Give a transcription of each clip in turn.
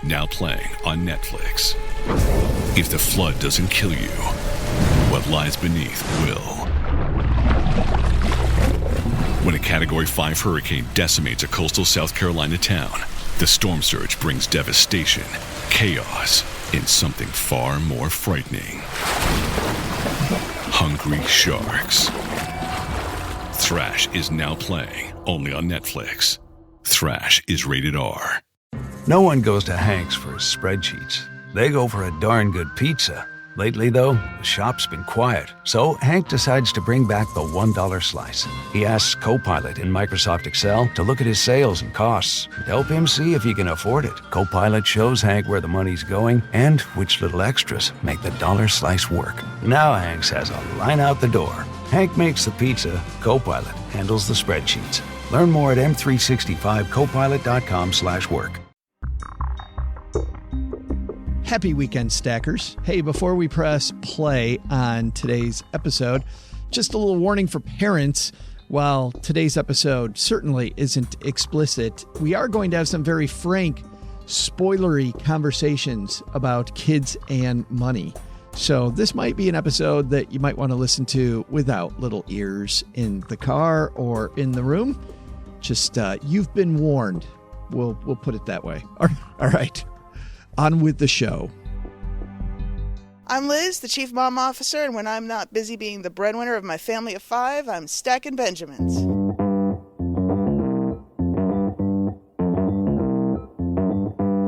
now playing on Netflix. If the flood doesn't kill you, what lies beneath will. When a Category 5 hurricane decimates a coastal South Carolina town, the storm surge brings devastation, chaos, and something far more frightening. Hungry Sharks. Thrash is now playing only on Netflix. Thrash is rated R. No one goes to Hank's for his spreadsheets. They go for a darn good pizza. Lately, though, the shop's been quiet, so Hank decides to bring back the $1 slice. He asks Copilot in Microsoft Excel to look at his sales and costs and help him see if he can afford it. Copilot shows Hank where the money's going and which little extras make the dollar slice work. Now Hank has a line out the door. Hank makes the pizza, Copilot handles the spreadsheets. Learn more at m365copilot.com/work. Happy weekend, stackers. Hey, before we press play on today's episode, just a little warning for parents. While today's episode certainly isn't explicit, we are going to have some very frank, spoilery conversations about kids and money. So this might be an episode that you might want to listen to without little ears in the car or in the room. Just, you've been warned. We'll put it that way. All right. On with the show. I'm Liz, the Chief Mom Officer, and when I'm not busy being the breadwinner of my family of 5, I'm stacking Benjamins.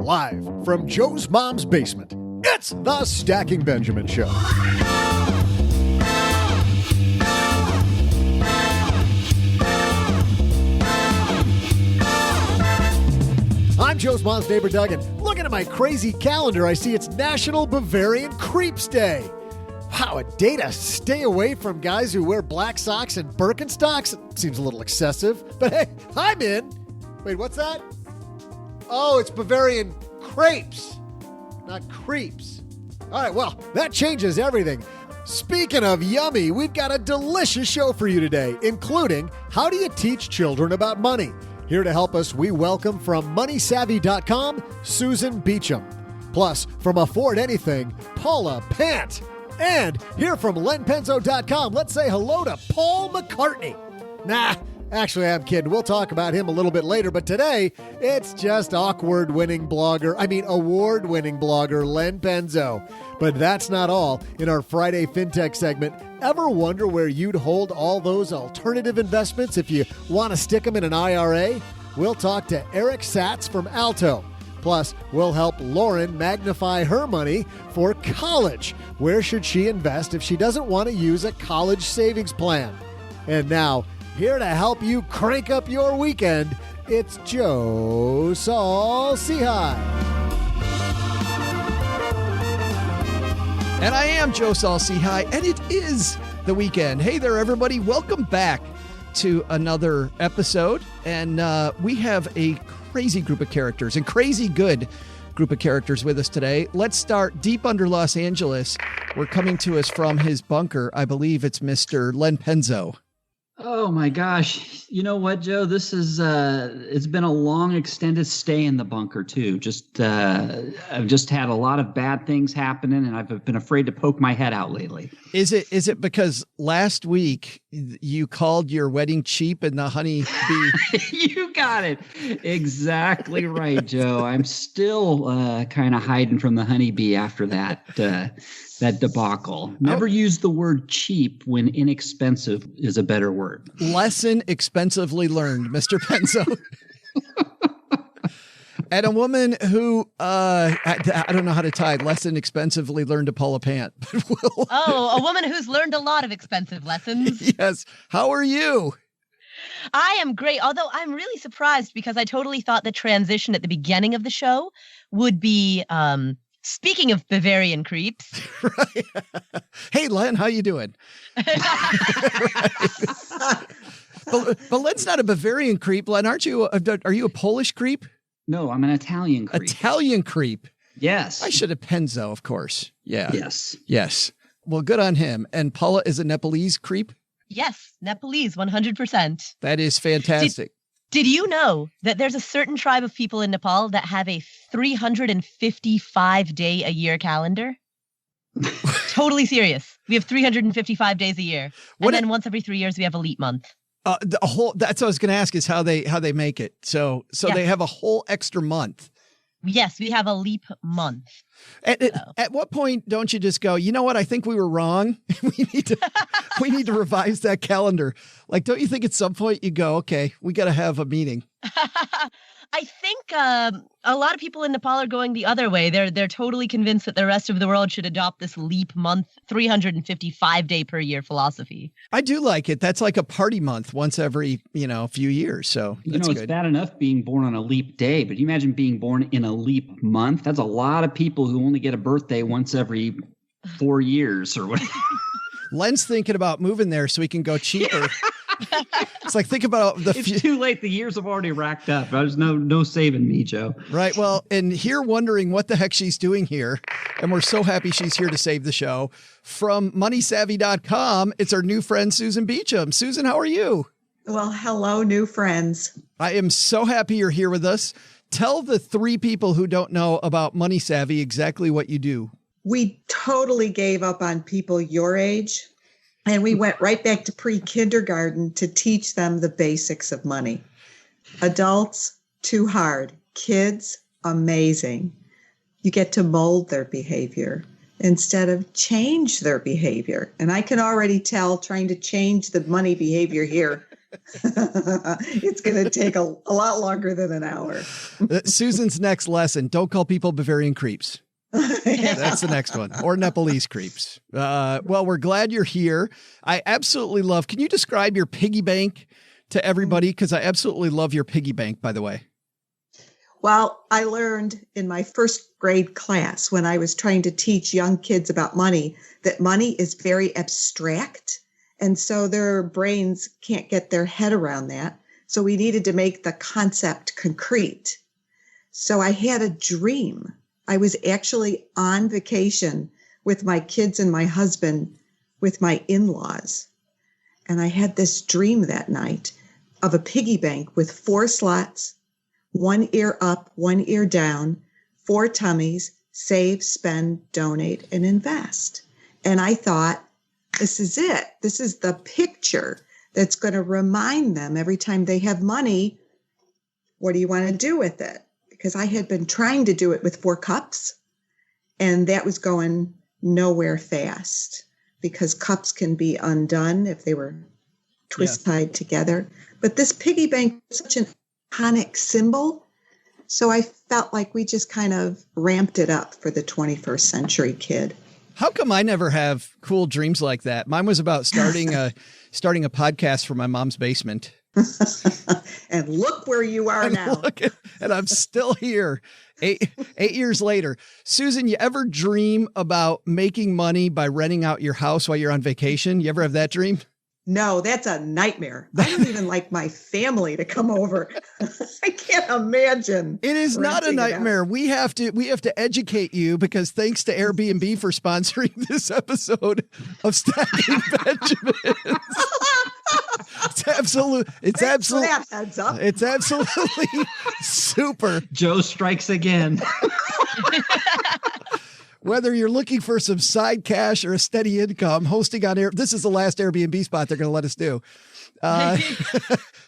Live from Joe's mom's basement, it's the Stacking Benjamin Show. I'm Joe's mom's neighbor, Doug, and looking at my crazy calendar, I see it's National Bavarian Creeps Day. Wow, a day to stay away from guys who wear black socks and Birkenstocks? It seems a little excessive, but hey, I'm in. Wait, what's that? Oh, it's Bavarian crepes, not creeps. All right, well, that changes everything. Speaking of yummy, we've got a delicious show for you today, including how do you teach children about money? Here to help us, we welcome from MoneySavvy.com, Susan Beacham. Plus, from Afford Anything, Paula Pant. And here from LenPenzo.com, let's say hello to Paul McCartney. Nah, actually, I'm kidding. We'll talk about him a little bit later, but today, it's just award-winning blogger Len Penzo. But that's not all. In our Friday FinTech segment, ever wonder where you'd hold all those alternative investments if you want to stick them in an IRA? We'll talk to Eric Satz from Alto. Plus, we'll help Lauren magnify her money for college. Where should she invest if she doesn't want to use a college savings plan? And now, here to help you crank up your weekend, it's Joe Saul-Sehy. And I am Joe Saul-Sehy, and it is the weekend. Hey there, everybody. Welcome back to another episode. And we have a crazy group of characters and crazy good group of characters with us today. Let's start deep under Los Angeles. We're coming to us from his bunker. I believe it's Mr. Len Penzo. Oh my gosh. You know what, Joe? This is, it's been a long extended stay in the bunker too. I've just had a lot of bad things happening and I've been afraid to poke my head out lately. Is it because last week you called your wedding cheap and the honey bee? You got it. Exactly right, Joe. I'm still kind of hiding from the honeybee after that debacle. Never use the word cheap when inexpensive is a better word. Lesson expensively learned, Mr. Penzo. And a woman who, I don't know how to tie lesson expensively learned to Paula Pant. But a woman who's learned a lot of expensive lessons. Yes. How are you? I am great, although I'm really surprised because I totally thought the transition at the beginning of the show would be, speaking of Bavarian creeps. Right. Hey, Len, how you doing? But Len's not a Bavarian creep. Len, are you a Polish creep? No, I'm an Italian creep. Italian creep. Yes. I should have Penzo, of course. Yeah. Yes. Well, good on him. And Paula is a Nepalese creep? Yes, Nepalese, 100%. That is fantastic. Did you know that there's a certain tribe of people in Nepal that have a 355-day-a-year calendar? Totally serious. We have 355 days a year. And then once every 3 years, we have a leap month. That's what I was going to ask is how they make it. So they have a whole extra month. Yes, we have a leap month. At what point don't you just go, you know what? I think we were wrong. we need to revise that calendar. Like, don't you think at some point you go, okay, we got to have a meeting? I think a lot of people in Nepal are going the other way. They're totally convinced that the rest of the world should adopt this leap month, 355-day per year philosophy. I do like it. That's like a party month once every, few years. So that's it's good. bad enough being born on a leap day, but you imagine being born in a leap month? That's a lot of people who only get a birthday once every 4 years or whatever. Len's thinking about moving there so he can go cheaper. It's like, think about it's too late. The years have already racked up. There's no saving me, Joe. Right. Well, and here wondering what the heck she's doing here. And we're so happy she's here to save the show. From moneysavvy.com, it's our new friend, Susan Beacham. Susan, how are you? Well, hello, new friends. I am so happy you're here with us. Tell the 3 people who don't know about Money Savvy exactly what you do. We totally gave up on people your age. And we went right back to pre-kindergarten to teach them the basics of money. Adults, too hard. Kids, amazing. You get to mold their behavior instead of change their behavior. And I can already tell trying to change the money behavior here, it's going to take a lot longer than an hour. Susan's next lesson, don't call people Bavarian creeps. That's the next one. Or Nepalese creeps. Well, we're glad you're here. I absolutely love. Can you describe your piggy bank to everybody? Because I absolutely love your piggy bank, by the way. Well, I learned in my first grade class when I was trying to teach young kids about money that money is very abstract. And so their brains can't get their head around that. So we needed to make the concept concrete. So I had a dream. I was actually on vacation with my kids and my husband with my in-laws. And I had this dream that night of a piggy bank with 4 slots, 1 ear up, 1 ear down, 4 tummies, save, spend, donate, and invest. And I thought, this is it. This is the picture that's going to remind them every time they have money, what do you want to do with it? Because I had been trying to do it with 4 cups, and that was going nowhere fast because cups can be undone if they were tied together. But this piggy bank is such an iconic symbol, so I felt like we just kind of ramped it up for the 21st century kid. How come I never have cool dreams like that? Mine was about starting a podcast from my mom's basement. And look where you are now. And I'm still here 8 years later. Susan, you ever dream about making money by renting out your house while you're on vacation? You ever have that dream? No, that's a nightmare. I don't even like my family to come over. I can't imagine. It is not a nightmare. We have to educate you because thanks to Airbnb for sponsoring this episode of Stacking Benjamins. It's absolutely super. Joe strikes again. Whether you're looking for some side cash or a steady income, hosting on Air. This is the last Airbnb spot they're going to let us do.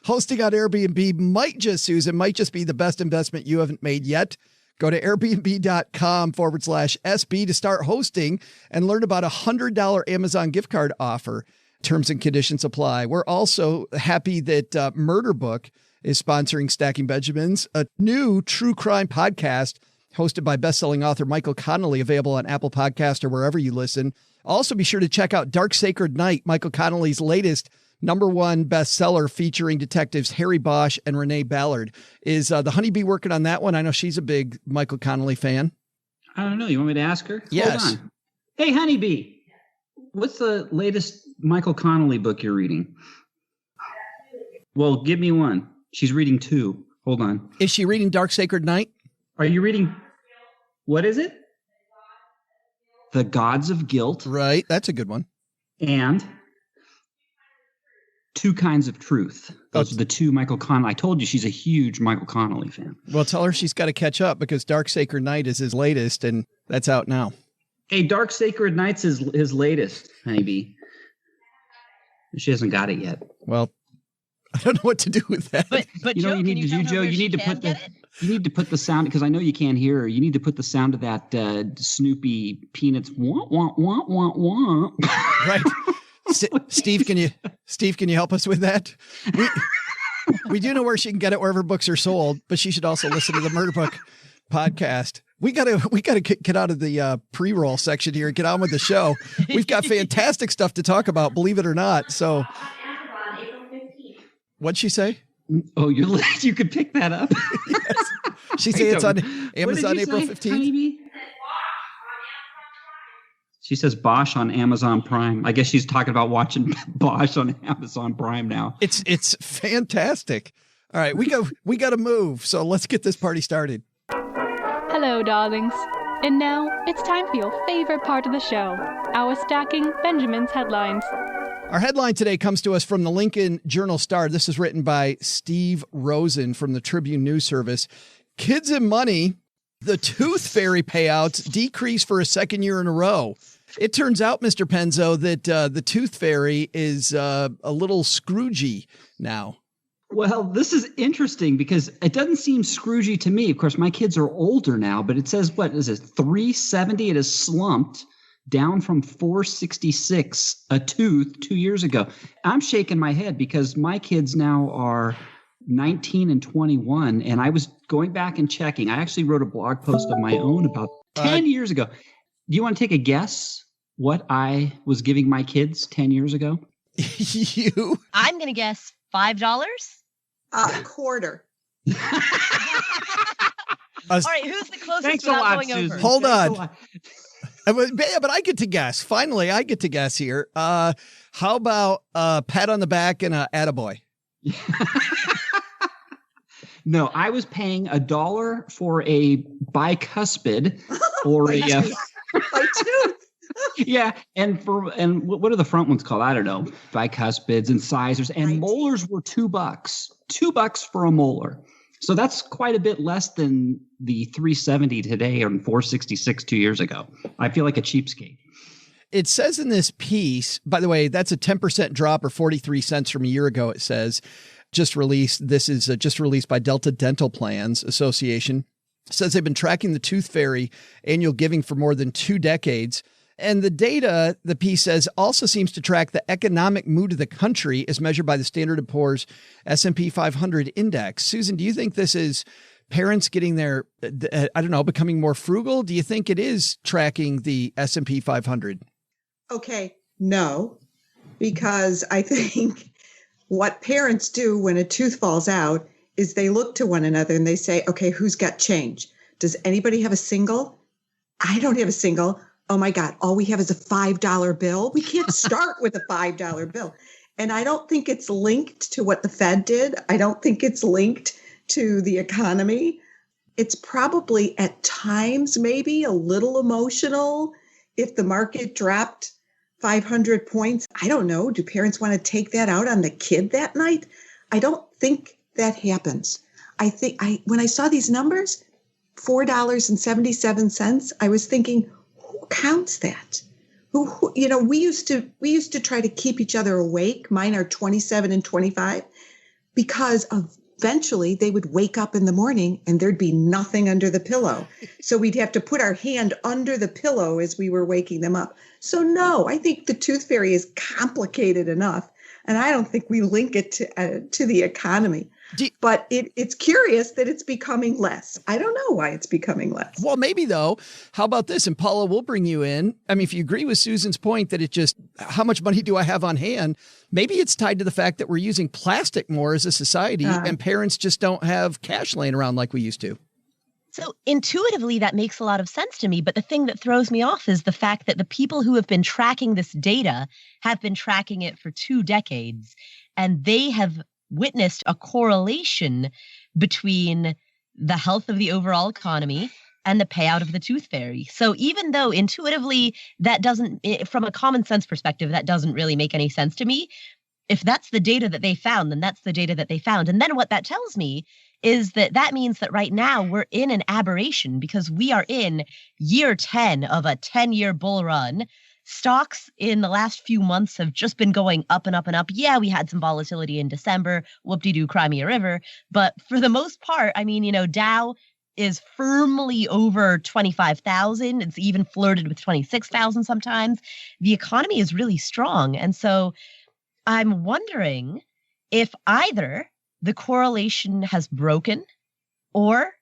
Hosting on Airbnb might just be the best investment you haven't made yet. Go to airbnb.com/SB to start hosting and learn about a $100 Amazon gift card offer. Terms and conditions apply. We're also happy that Murder Book is sponsoring Stacking Benjamins, a new true crime podcast hosted by best-selling author Michael Connelly, available on Apple Podcast or wherever you listen. Also, be sure to check out Dark Sacred Night, Michael Connelly's latest #1 bestseller featuring detectives Harry Bosch and Renee Ballard. Is the Honeybee working on that one? I know she's a big Michael Connelly fan. I don't know. You want me to ask her? Yes. Hold on. Hey, Honeybee, what's the latest Michael Connelly book you're reading? Well, give me one. She's reading 2. Hold on. Is she reading Dark Sacred Night? Are you reading? What is it? The Gods of Guilt. Right. That's a good one. And Two Kinds of Truth. Those are the two Michael Connelly. I told you she's a huge Michael Connelly fan. Well, tell her she's got to catch up because Dark Sacred Night is his latest, and that's out now. Hey, Dark Sacred Night's his latest, maybe. She hasn't got it yet. Well, I don't know what to do with that. But you know Joe, what you need to do, Joe? You need to put the sound, because I know you can't hear her. You need to put the sound of that Snoopy Peanuts wah wah wah wah wah. Right. Steve, can you help us with that? We do know where she can get it, wherever books are sold, but she should also listen to the Murder Book podcast. We gotta get out of the pre-roll section here and get on with the show. We've got fantastic stuff to talk about, believe it or not. So, what'd she say? Oh, you could pick that up. Yes. She said it's on Amazon April 15th. She says Bosch on Amazon Prime. I guess she's talking about watching Bosch on Amazon Prime now. It's fantastic. All right, we got to move. So let's get this party started. Hello, darlings. And now it's time for your favorite part of the show, our Stacking Benjamin's headlines. Our headline today comes to us from the Lincoln Journal-Star. This is written by Steve Rosen from the Tribune News Service. Kids and money, the Tooth Fairy payouts decrease for a second year in a row. It turns out, Mr. Penzo, that the Tooth Fairy is a little Scroogey now. Well, this is interesting because it doesn't seem Scroogey to me. Of course, my kids are older now, but it says, what is it, $370? It has slumped down from $466 a tooth 2 years ago. I'm shaking my head because my kids now are 19 and 21, and I was going back and checking. I actually wrote a blog post of my own about 10 years ago. Do you want to take a guess what I was giving my kids 10 years ago? You? I'm going to guess $5. A quarter. All right, who's the closest Thanks without a lot, going Susan. over? Hold on. But I get to guess. Finally, I get to guess here. How about a pat on the back and a attaboy? No, I was paying $1 for a bicuspid or a tooth. Yeah, and what are the front ones called? I don't know. Bicuspids, incisors, and molars were $2. $2 for a molar. So that's quite a bit less than the $370 today and $466 2 years ago. I feel like a cheapskate. It says in this piece, by the way, that's a 10% drop or 43 cents from a year ago. It says just released. This is just released by Delta Dental Plans Association. It says they've been tracking the Tooth Fairy annual giving for more than 2 decades. And the data, the piece says, also seems to track the economic mood of the country as measured by the Standard & Poor's S&P 500 index. Susan, do you think this is parents getting their, becoming more frugal? Do you think it is tracking the S&P 500? Okay, no, because I think what parents do when a tooth falls out is they look to one another and they say, okay, who's got change? Does anybody have a single? I don't have a single. Oh my God, all we have is a $5 bill. We can't start with a $5 bill. And I don't think it's linked to what the Fed did. I don't think it's linked to the economy. It's probably at times maybe a little emotional. If the market dropped 500 points, I don't know. Do parents want to take that out on the kid that night? I don't think that happens. I think when I saw these numbers, $4.77, I was thinking, who counts that? Who we used to try to keep each other awake. Mine are 27 and 25 because eventually they would wake up in the morning and there'd be nothing under the pillow. So we'd have to put our hand under the pillow as we were waking them up. So no, I think the Tooth Fairy is complicated enough. And I don't think we link it to the economy. But it's curious that it's becoming less. I don't know why it's becoming less. Well, maybe though. How about this? And Paula, we'll bring you in. I mean, if you agree with Susan's point that how much money do I have on hand? Maybe it's tied to the fact that we're using plastic more as a society and parents just don't have cash laying around like we used to. So intuitively, that makes a lot of sense to me. But the thing that throws me off is the fact that the people who have been tracking this data have been tracking it for 2 decades, and they have witnessed a correlation between the health of the overall economy and the payout of the Tooth Fairy. So even though intuitively that doesn't, from a common sense perspective, that doesn't really make any sense to me, if that's the data that they found, then that's the data that they found. And then what that tells me is that means that right now we're in an aberration because we are in year 10 of a 10-year bull run. Stocks in the last few months have just been going up and up and up. Yeah, we had some volatility in December, whoop-de-doo, Crimea River. But for the most part, I mean, Dow is firmly over 25,000. It's even flirted with 26,000 sometimes. The economy is really strong. And so I'm wondering if either the correlation has broken, or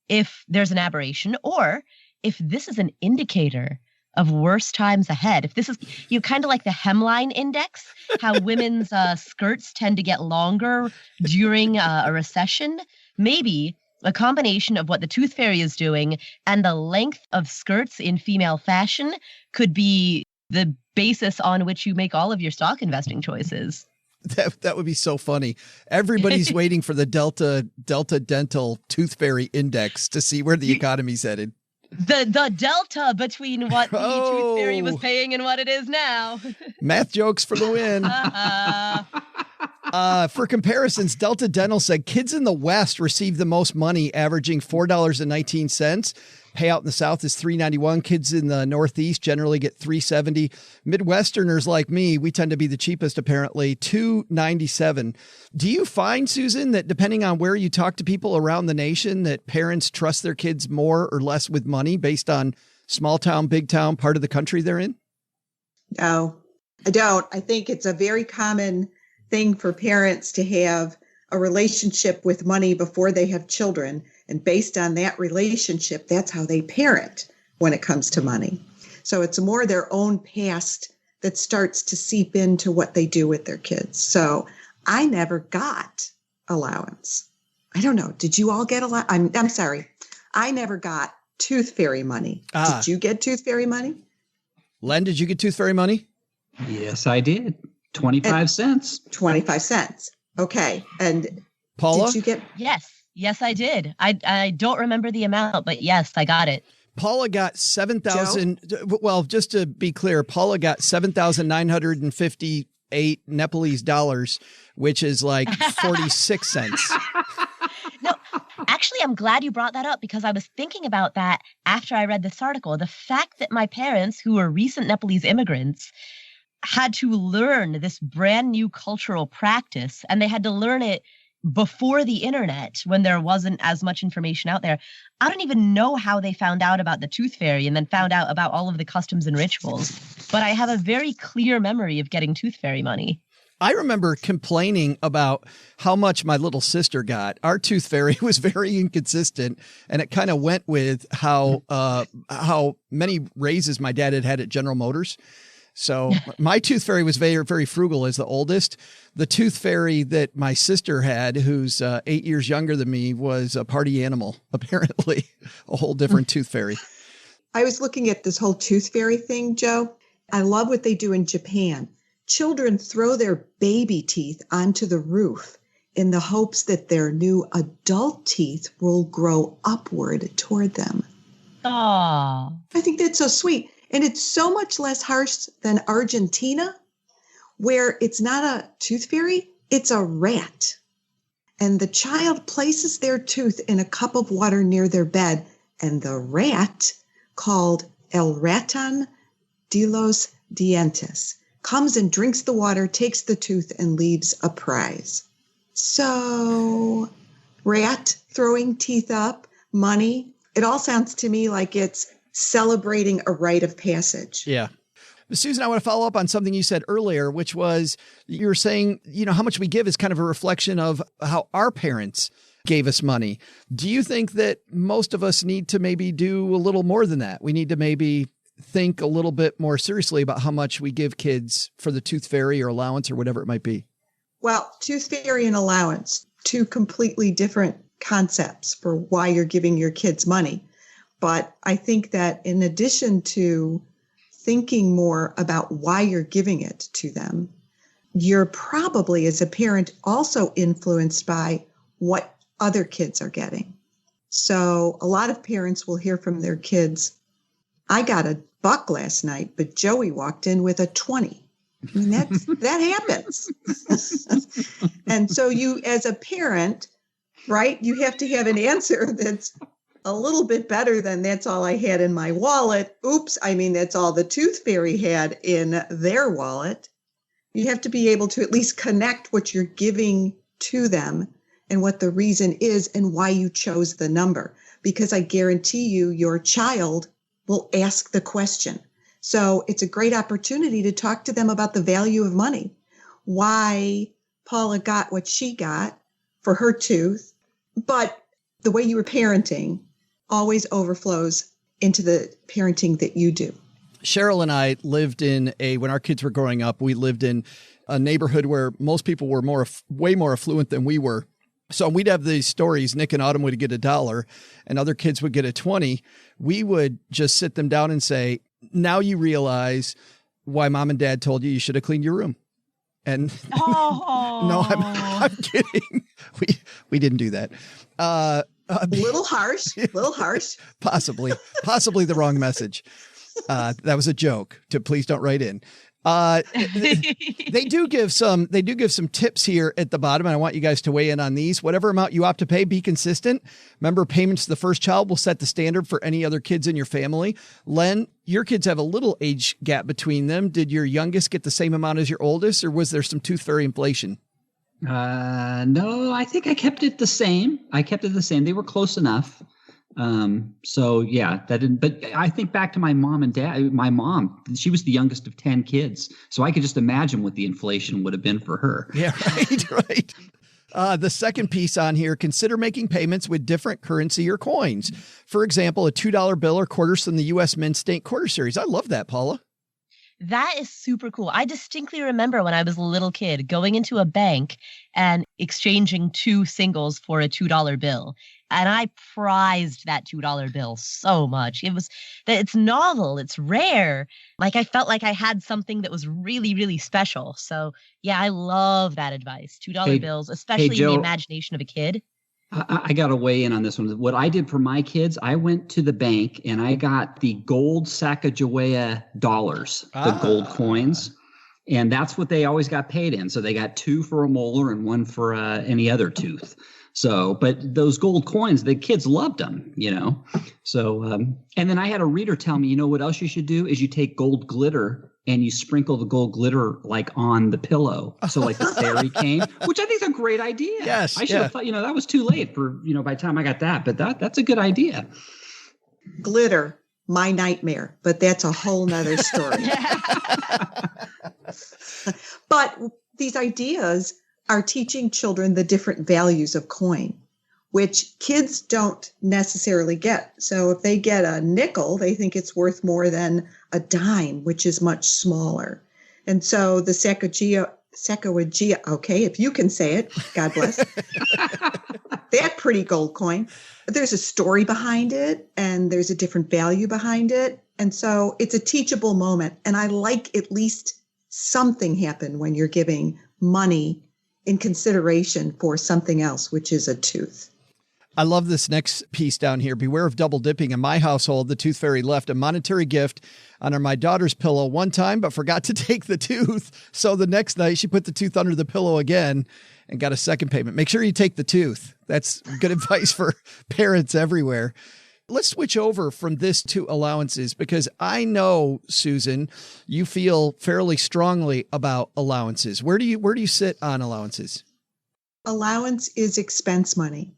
if there's an aberration, or if this is an indicator of worse times ahead. If this is kind of like the hemline index, how women's skirts tend to get longer during a recession, maybe a combination of what the tooth fairy is doing and the length of skirts in female fashion could be the basis on which you make all of your stock investing choices. That would be so funny. Everybody's waiting for the Delta Dental Tooth Fairy Index to see where the economy's headed. The delta between what the Tooth Fairy was paying and what it is now. Math jokes for the win. For comparisons, Delta Dental said kids in the West receive the most money, averaging $4.19. Payout in the South is $3.91. Kids in the Northeast generally get $3.70. Midwesterners like me, we tend to be the cheapest, apparently, $2.97. Do you find, Susan, that depending on where you talk to people around the nation, that parents trust their kids more or less with money based on small town, big town, part of the country they're in? No, I don't. I think it's a very common thing for parents to have a relationship with money before they have children. And based on that relationship, that's how they parent when it comes to money. So it's more their own past that starts to seep into what they do with their kids. So I never got allowance. I don't know. Did you all get allowance? I'm sorry. I never got Tooth Fairy money. Did you get Tooth Fairy money? Len, did you get Tooth Fairy money? Yes, I did. 25 cents. 25 cents. Okay. And Paula? Did you get? Yes, I did. I don't remember the amount, but yes, I got it. Paula got 7,000. Well, just to be clear, Paula got 7,958 Nepalese dollars, which is like 46 cents. No, actually, I'm glad you brought that up because I was thinking about that after I read this article. The fact that my parents, who were recent Nepalese immigrants, had to learn this brand new cultural practice, and they had to learn it before the internet when there wasn't as much information out there. I don't even know how they found out about the Tooth Fairy and then found out about all of the customs and rituals. But I have a very clear memory of getting Tooth Fairy money. I remember complaining about how much my little sister got. Our Tooth Fairy was very inconsistent, and it kind of went with how many raises my dad had at General Motors. So my Tooth Fairy was very, very frugal as the oldest. The Tooth Fairy that my sister had, who's 8 years younger than me, was a party animal, apparently, a whole different Tooth Fairy. I was looking at this whole Tooth Fairy thing, Joe. I love what they do in Japan. Children throw their baby teeth onto the roof in the hopes that their new adult teeth will grow upward toward them. Aww. I think that's so sweet. And it's so much less harsh than Argentina, where it's not a tooth fairy, it's a rat. And the child places their tooth in a cup of water near their bed, and the rat, called El Ratón de los Dientes, comes and drinks the water, takes the tooth, and leaves a prize. So, rat throwing teeth up, money, it all sounds to me like it's celebrating a rite of passage. Yeah. Susan, I want to follow up on something you said earlier, which was you were saying, how much we give is kind of a reflection of how our parents gave us money. Do you think that most of us need to maybe do a little more than that? We need to maybe think a little bit more seriously about how much we give kids for the Tooth Fairy or allowance or whatever it might be. Well, Tooth Fairy and allowance, two completely different concepts for why you're giving your kids money. But I think that in addition to thinking more about why you're giving it to them, you're probably, as a parent, also influenced by what other kids are getting. So a lot of parents will hear from their kids, I got $1 last night, but Joey walked in with a 20. I mean, that happens. And so you, as a parent, right, you have to have an answer that's a little bit better than that's all I had in my wallet. Oops, I mean, that's all the tooth fairy had in their wallet. You have to be able to at least connect what you're giving to them and what the reason is and why you chose the number. Because I guarantee you, your child will ask the question. So it's a great opportunity to talk to them about the value of money, why Paula got what she got for her tooth. But the way you were parenting always overflows into the parenting that you do. Cheryl and I lived when our kids were growing up, we lived in a neighborhood where most people were way more affluent than we were. So we'd have these stories. Nick and Autumn would get $1 and other kids would get a 20. We would just sit them down and say, now you realize why mom and dad told you should have cleaned your room. And no, I'm kidding. We didn't do that. A little harsh. Possibly the wrong message. That was a joke. Please don't write in. They do give some tips here at the bottom, and I want you guys to weigh in on these. Whatever amount you opt to pay, be consistent. Remember, payments to the first child will set the standard for any other kids in your family. Len, your kids have a little age gap between them. Did your youngest get the same amount as your oldest, or was there some tooth fairy inflation? No, I think I kept it the same. They were close enough. So yeah, that didn't, but I think back to my mom and dad. My mom, she was the youngest of 10 kids. So I could just imagine what the inflation would have been for her. Yeah, right. The second piece on here, consider making payments with different currency or coins. For example, a $2 bill or quarters from the U.S. Mint State Quarter Series. I love that, Paula. That is super cool. I distinctly remember when I was a little kid going into a bank and exchanging 2 singles for a $2 bill. And I prized that $2 bill so much. It's novel. It's rare. Like I felt like I had something that was really, really special. So yeah, I love that advice. $2 bills, especially Joe, in the imagination of a kid. I got to weigh in on this one. What I did for my kids, I went to the bank and I got the gold Sacagawea dollars, the gold coins. And that's what they always got paid in. So they got 2 for a molar and 1 for any other tooth. So, but those gold coins, the kids loved them, So, and then I had a reader tell me, what else you should do is you take gold glitter and you sprinkle the gold glitter like on the pillow. So like the fairy came, which I think is a great idea. Yes. I should have thought, that was too late for, by the time I got that, but that's a good idea. Glitter, my nightmare, but that's a whole nother story. But these ideas are teaching children the different values of coin, which kids don't necessarily get. So if they get a nickel, they think it's worth more than a dime, which is much smaller. And so the Sacagawea, okay, if you can say it, God bless, that pretty gold coin, there's a story behind it and there's a different value behind it. And so it's a teachable moment. And I like at least something happen when you're giving money in consideration for something else, which is a tooth. I love this next piece down here. Beware of double dipping. In my household, the tooth fairy left a monetary gift under my daughter's pillow one time, but forgot to take the tooth. So the next night she put the tooth under the pillow again and got a second payment. Make sure you take the tooth. That's good advice for parents everywhere. Let's switch over from this to allowances, because I know, Susan, you feel fairly strongly about allowances. Where do you sit on allowances? Allowance is expense money.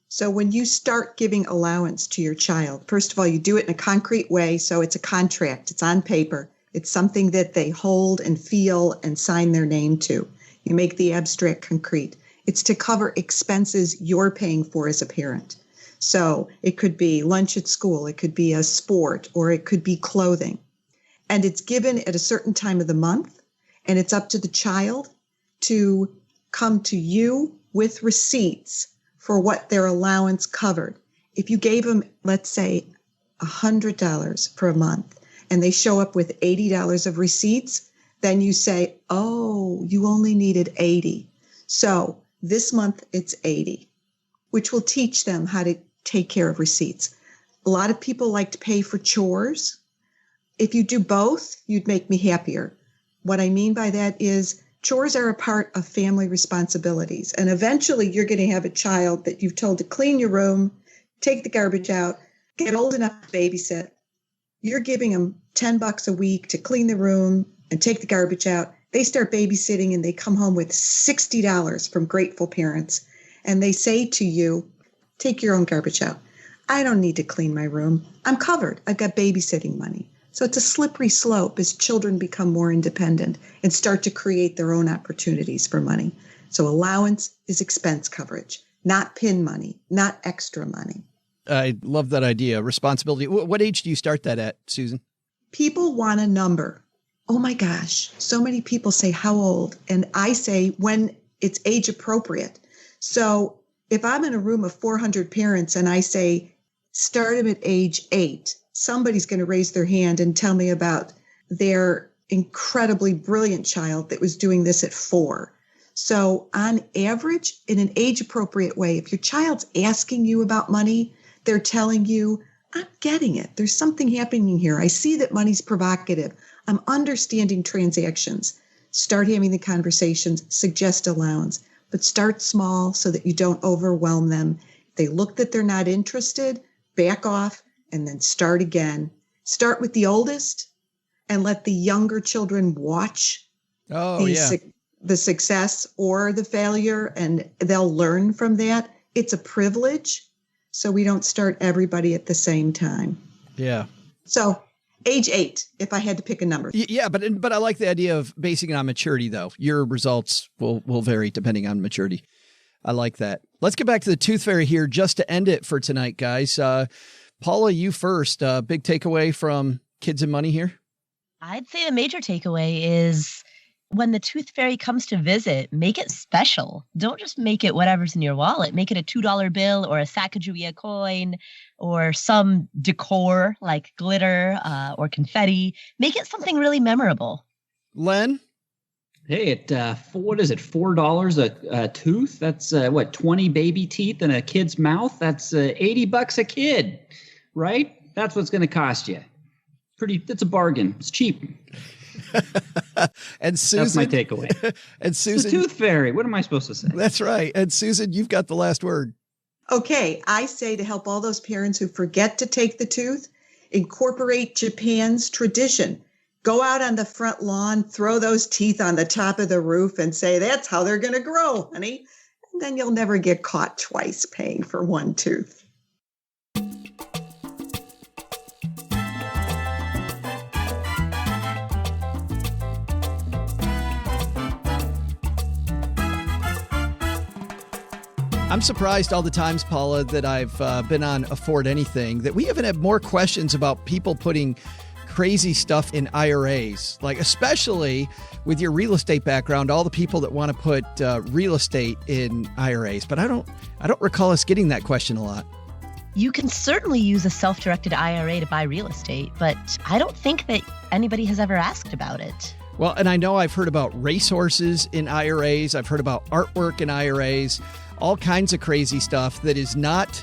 So when you start giving allowance to your child, first of all, you do it in a concrete way. So it's a contract. It's on paper. It's something that they hold and feel and sign their name to. You make the abstract concrete. It's to cover expenses you're paying for as a parent. So it could be lunch at school, it could be a sport, or it could be clothing. And it's given at a certain time of the month, and it's up to the child to come to you with receipts for what their allowance covered. If you gave them, let's say, $100 for a month, and they show up with $80 of receipts, then you say, oh, you only needed 80. So this month it's 80, which will teach them how to take care of receipts. A lot of people like to pay for chores. If you do both, you'd make me happier. What I mean by that is chores are a part of family responsibilities. And eventually you're going to have a child that you've told to clean your room, take the garbage out, get old enough to babysit. You're giving them $10 a week to clean the room and take the garbage out. They start babysitting and they come home with $60 from grateful parents. And they say to you, take your own garbage out. I don't need to clean my room. I'm covered. I've got babysitting money. So it's a slippery slope as children become more independent and start to create their own opportunities for money. So allowance is expense coverage, not PIN money, not extra money. I love that idea. Responsibility. What age do you start that at, Susan? People want a number. Oh my gosh. So many people say how old? And I say when it's age appropriate. So if I'm in a room of 400 parents and I say, start them at age 8, somebody's going to raise their hand and tell me about their incredibly brilliant child that was doing this at 4. So on average, in an age appropriate way, if your child's asking you about money, they're telling you, I'm getting it. There's something happening here. I see that money's provocative. I'm understanding transactions. Start having the conversations, suggest allowance, but start small so that you don't overwhelm them. If they look that they're not interested, back off and then start again. Start with the oldest and let the younger children watch the success or the failure, and they'll learn from that. It's a privilege. So we don't start everybody at the same time. Yeah. So age 8, if I had to pick a number. Yeah, but I like the idea of basing it on maturity, though. Your results will vary depending on maturity. I like that. Let's get back to the Tooth Fairy here just to end it for tonight, guys. Paula, you first. Big takeaway from Kids and Money here? I'd say the major takeaway is when the Tooth Fairy comes to visit, make it special. Don't just make it whatever's in your wallet. Make it a $2 bill or a Sacagawea coin or some decor like glitter or confetti. Make it something really memorable. Len? Hey, what is it, $4 a tooth? That's 20 baby teeth in a kid's mouth? That's $80 a kid, right? That's what's going to cost you. It's a bargain. It's cheap. And Susan, that's my takeaway. And Susan, it's the Tooth Fairy. What am I supposed to say? That's right. And Susan, you've got the last word. Okay, I say to help all those parents who forget to take the tooth, incorporate Japan's tradition. Go out on the front lawn, throw those teeth on the top of the roof and say, that's how they're going to grow, honey. And then you'll never get caught twice paying for one tooth. I'm surprised all the times, Paula, that I've been on Afford Anything, that we haven't had more questions about people putting crazy stuff in IRAs, like especially with your real estate background, all the people that want to put real estate in IRAs. But I don't recall us getting that question a lot. You can certainly use a self-directed IRA to buy real estate, but I don't think that anybody has ever asked about it. Well, and I know I've heard about racehorses in IRAs. I've heard about artwork in IRAs, all kinds of crazy stuff that is not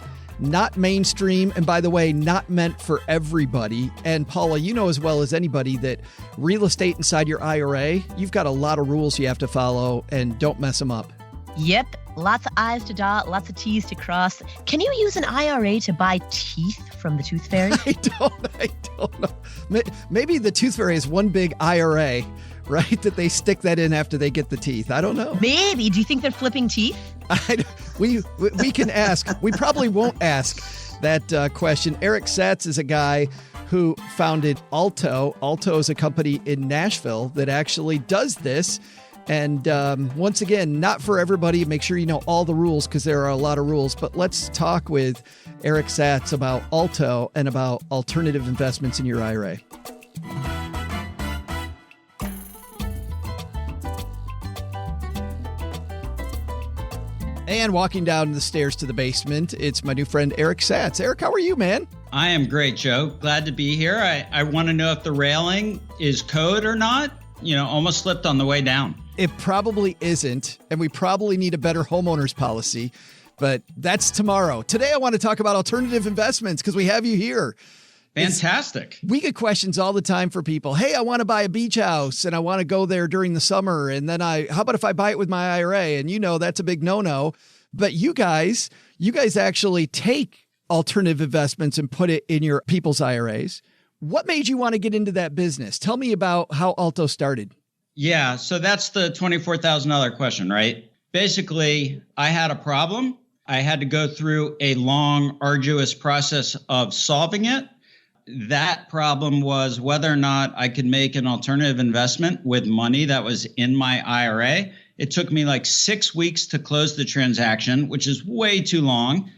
mainstream. And by the way, not meant for everybody. And Paula, you know as well as anybody that real estate inside your IRA, you've got a lot of rules you have to follow, and don't mess them up. Yep. Lots of I's to dot, lots of T's to cross. Can you use an IRA to buy teeth from the Tooth Fairy? I don't know. Maybe the Tooth Fairy is one big IRA, right? That they stick that in after they get the teeth. I don't know. Maybe. Do you think they're flipping teeth? We can ask. We probably won't ask that question. Eric Satz is a guy who founded Alto. Alto is a company in Nashville that actually does this. And once again, not for everybody. Make sure you know all the rules because there are a lot of rules. But let's talk with Eric Satz about Alto and about alternative investments in your IRA. And walking down the stairs to the basement, it's my new friend, Eric Satz. Eric, how are you, man? I am great, Joe. Glad to be here. I want to know if the railing is code or not. You know, almost slipped on the way down. It probably isn't, and we probably need a better homeowners policy, but that's tomorrow. Today, I want to talk about alternative investments because we have you here. Fantastic. We get questions all the time for people. Hey, I want to buy a beach house and I want to go there during the summer. And then how about if I buy it with my IRA? And that's a big no-no. But you guys actually take alternative investments and put it in your people's IRAs. What made you want to get into that business? Tell me about how Alto started. Yeah. So that's the $24,000 question, right? Basically, I had a problem. I had to go through a long, arduous process of solving it. That problem was whether or not I could make an alternative investment with money that was in my IRA. It took me like 6 weeks to close the transaction, which is way too long.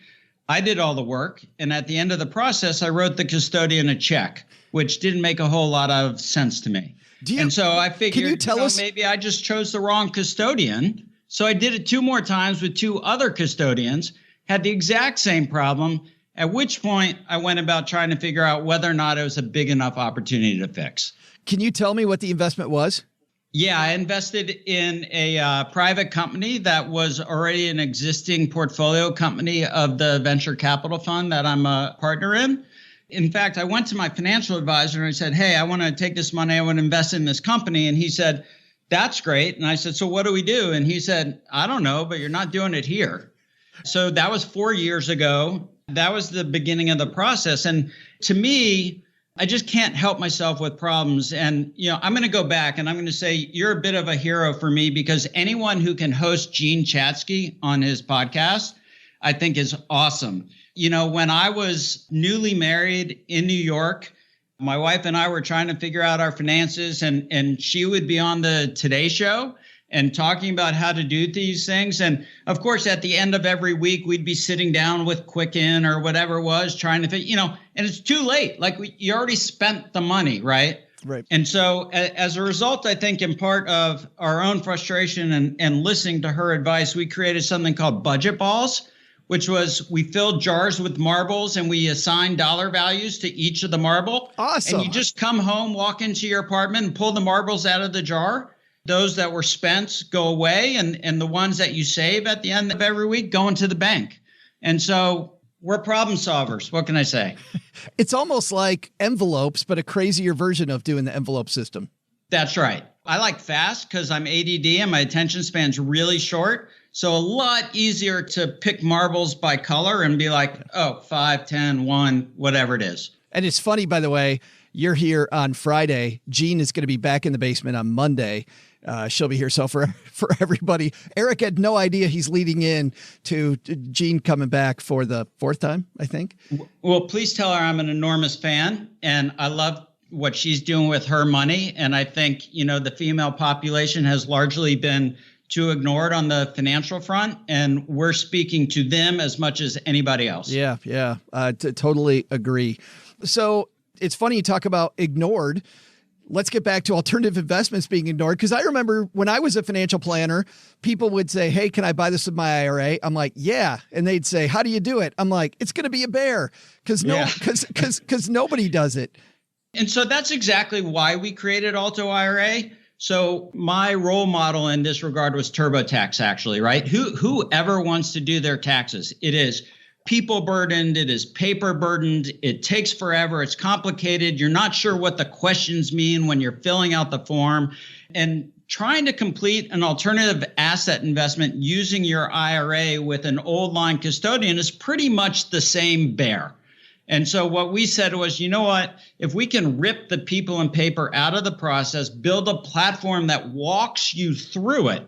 I did all the work. And at the end of the process, I wrote the custodian a check, which didn't make a whole lot of sense to me. And so I figured, can you tell us? Maybe I just chose the wrong custodian. So I did it 2 more times with 2 other custodians, had the exact same problem, at which point I went about trying to figure out whether or not it was a big enough opportunity to fix. Can you tell me what the investment was? Yeah, I invested in a private company that was already an existing portfolio company of the venture capital fund that I'm a partner in. In fact, I went to my financial advisor and I said, hey, I want to take this money. I want to invest in this company. And he said, that's great. And I said, so what do we do? And he said, I don't know, but you're not doing it here. So that was 4 years ago. That was the beginning of the process. And to me, I just can't help myself with problems. And, I'm going to go back and I'm going to say you're a bit of a hero for me because anyone who can host Gene Chatsky on his podcast, I think is awesome. When I was newly married in New York, my wife and I were trying to figure out our finances and she would be on the Today Show and talking about how to do these things. And of course, at the end of every week, we'd be sitting down with Quicken or whatever it was, trying to think, and it's too late. Like you already spent the money, right? Right. And so as a result, I think in part of our own frustration and listening to her advice, we created something called budget balls, which was we filled jars with marbles and we assigned dollar values to each of the marble. Awesome. And you just come home, walk into your apartment and pull the marbles out of the jar. Those that were spent go away, and the ones that you save at the end of every week go into the bank. And so we're problem solvers. What can I say? It's almost like envelopes, but a crazier version of doing the envelope system. That's right. I like fast because I'm ADD and my attention span's really short. So a lot easier to pick marbles by color and be like, 5, 10, 1, whatever it is. And it's funny, by the way, you're here on Friday. Jean is going to be back in the basement on Monday. She'll be here. So for everybody, Eric had no idea he's leading in to Jean coming back for the 4th time, I think. Well, please tell her I'm an enormous fan and I love what she's doing with her money. And I think, the female population has largely been too ignored on the financial front. And we're speaking to them as much as anybody else. Yeah. Totally agree. So it's funny you talk about ignored. Let's get back to alternative investments being ignored. Because I remember when I was a financial planner, people would say, hey, can I buy this with my IRA? I'm like, yeah. And they'd say, how do you do it? I'm like, it's going to be a bear because nobody does it. And so that's exactly why we created Alto IRA. So my role model in this regard was TurboTax, actually, right? Whoever wants to do their taxes, it is people burdened, it is paper burdened, it takes forever, it's complicated, you're not sure what the questions mean when you're filling out the form. And trying to complete an alternative asset investment using your IRA with an old line custodian is pretty much the same bear. And so what we said was, you know what, if we can rip the people and paper out of the process, build a platform that walks you through it,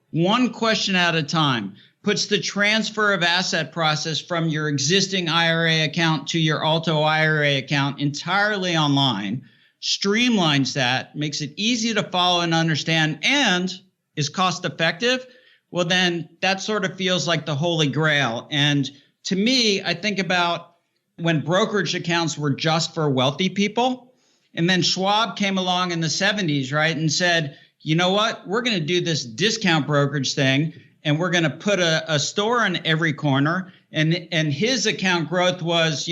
one question at a time, puts the transfer of asset process from your existing IRA account to your Alto IRA account entirely online, streamlines that, makes it easy to follow and understand, and is cost effective, well, then that sort of feels like the holy grail. And to me, I think about when brokerage accounts were just for wealthy people, and then Schwab came along in the 70s, right, and said, you know what, we're going to do this discount brokerage thing, and we're going to put a store in every corner. And his account growth was,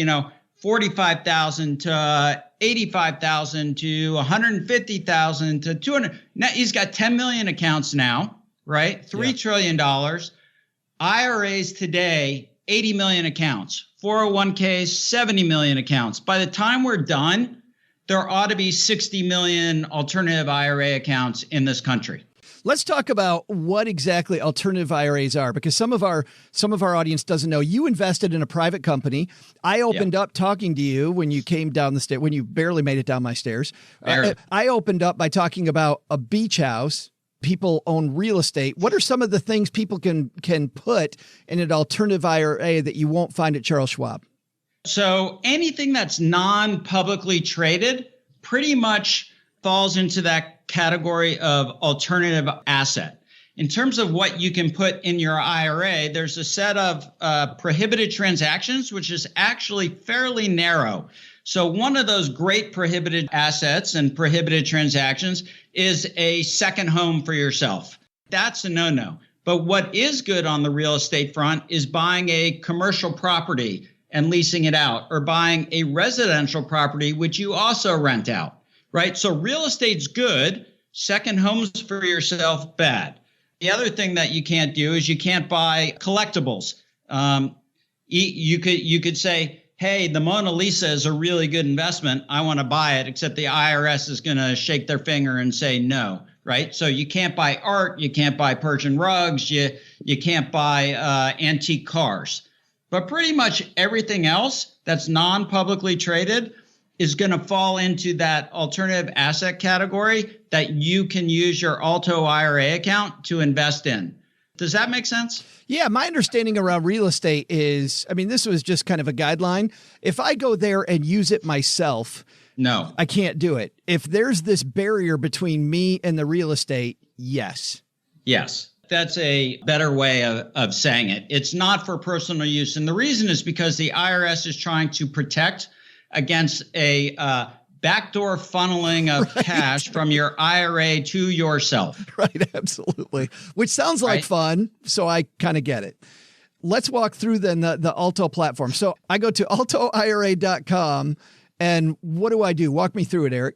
45,000 to 85,000 to 150,000 to 200. Now he's got 10 million accounts now, right? $3 trillion. IRAs today, 80 million accounts, 401ks, 70 million accounts. By the time we're done, there ought to be 60 million alternative IRA accounts in this country. Let's talk about what exactly alternative IRAs are, because some of our audience doesn't know. You invested in a private company. I opened up talking to you when you came down the stairs, when you barely made it down my stairs. I opened up by talking about a beach house. People own real estate. What are some of the things people can put in an alternative IRA that you won't find at Charles Schwab? So anything that's non-publicly traded pretty much falls into that category of alternative asset. In terms of what you can put in your IRA, there's a set of prohibited transactions, which is actually fairly narrow. So one of those great prohibited assets and prohibited transactions is a second home for yourself. That's a no-no. But what is good on the real estate front is buying a commercial property and leasing it out, or buying a residential property, which you also rent out, right? So real estate's good. Second homes for yourself, bad. The other thing that you can't do is you can't buy collectibles. You could say, hey, the Mona Lisa is a really good investment. I want to buy it, except the IRS is going to shake their finger and say no, right? So you can't buy art. You can't buy Persian rugs. You can't buy antique cars. But pretty much everything else that's non-publicly traded is going to fall into that alternative asset category that you can use your Alto IRA account to invest in. Does that make sense? Yeah, my understanding around real estate is, I mean, this was just kind of a guideline. If I go there and use it myself, no, I can't do it. If there's this barrier between me and the real estate, yes. Yes. That's a better way of saying it. It's not for personal use. And the reason is because the IRS is trying to protect against a backdoor funneling of cash from your IRA to yourself. Right, absolutely. Which sounds like fun, so I kind of get it. Let's walk through then the Alto platform. So I go to altoira.com, and what do I do? Walk me through it, Eric.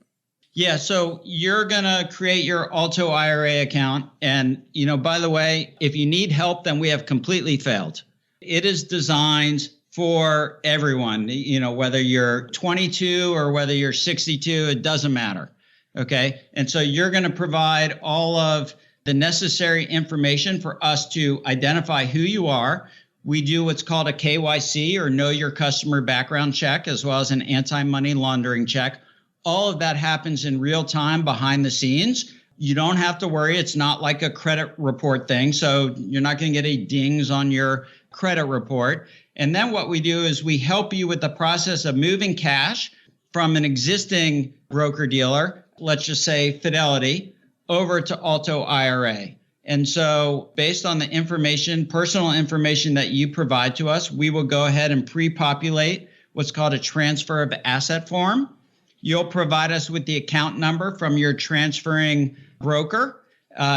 Yeah, so you're going to create your Alto IRA account. And, you know, by the way, if you need help, then we have completely failed. It is designed for everyone, you know, whether you're 22 or whether you're 62, it doesn't matter. Okay. And so you're going to provide all of the necessary information for us to identify who you are. We do what's called a KYC, or know your customer background check, as well as an anti-money laundering check. All of that happens in real time behind the scenes. You don't have to worry. It's not like a credit report thing. So you're not going to get any dings on your credit report. And then what we do is we help you with the process of moving cash from an existing broker dealer, let's just say Fidelity, over to Alto IRA. And so based on the information, personal information that you provide to us, we will go ahead and pre-populate what's called a transfer of asset form. You'll provide us with the account number from your transferring broker.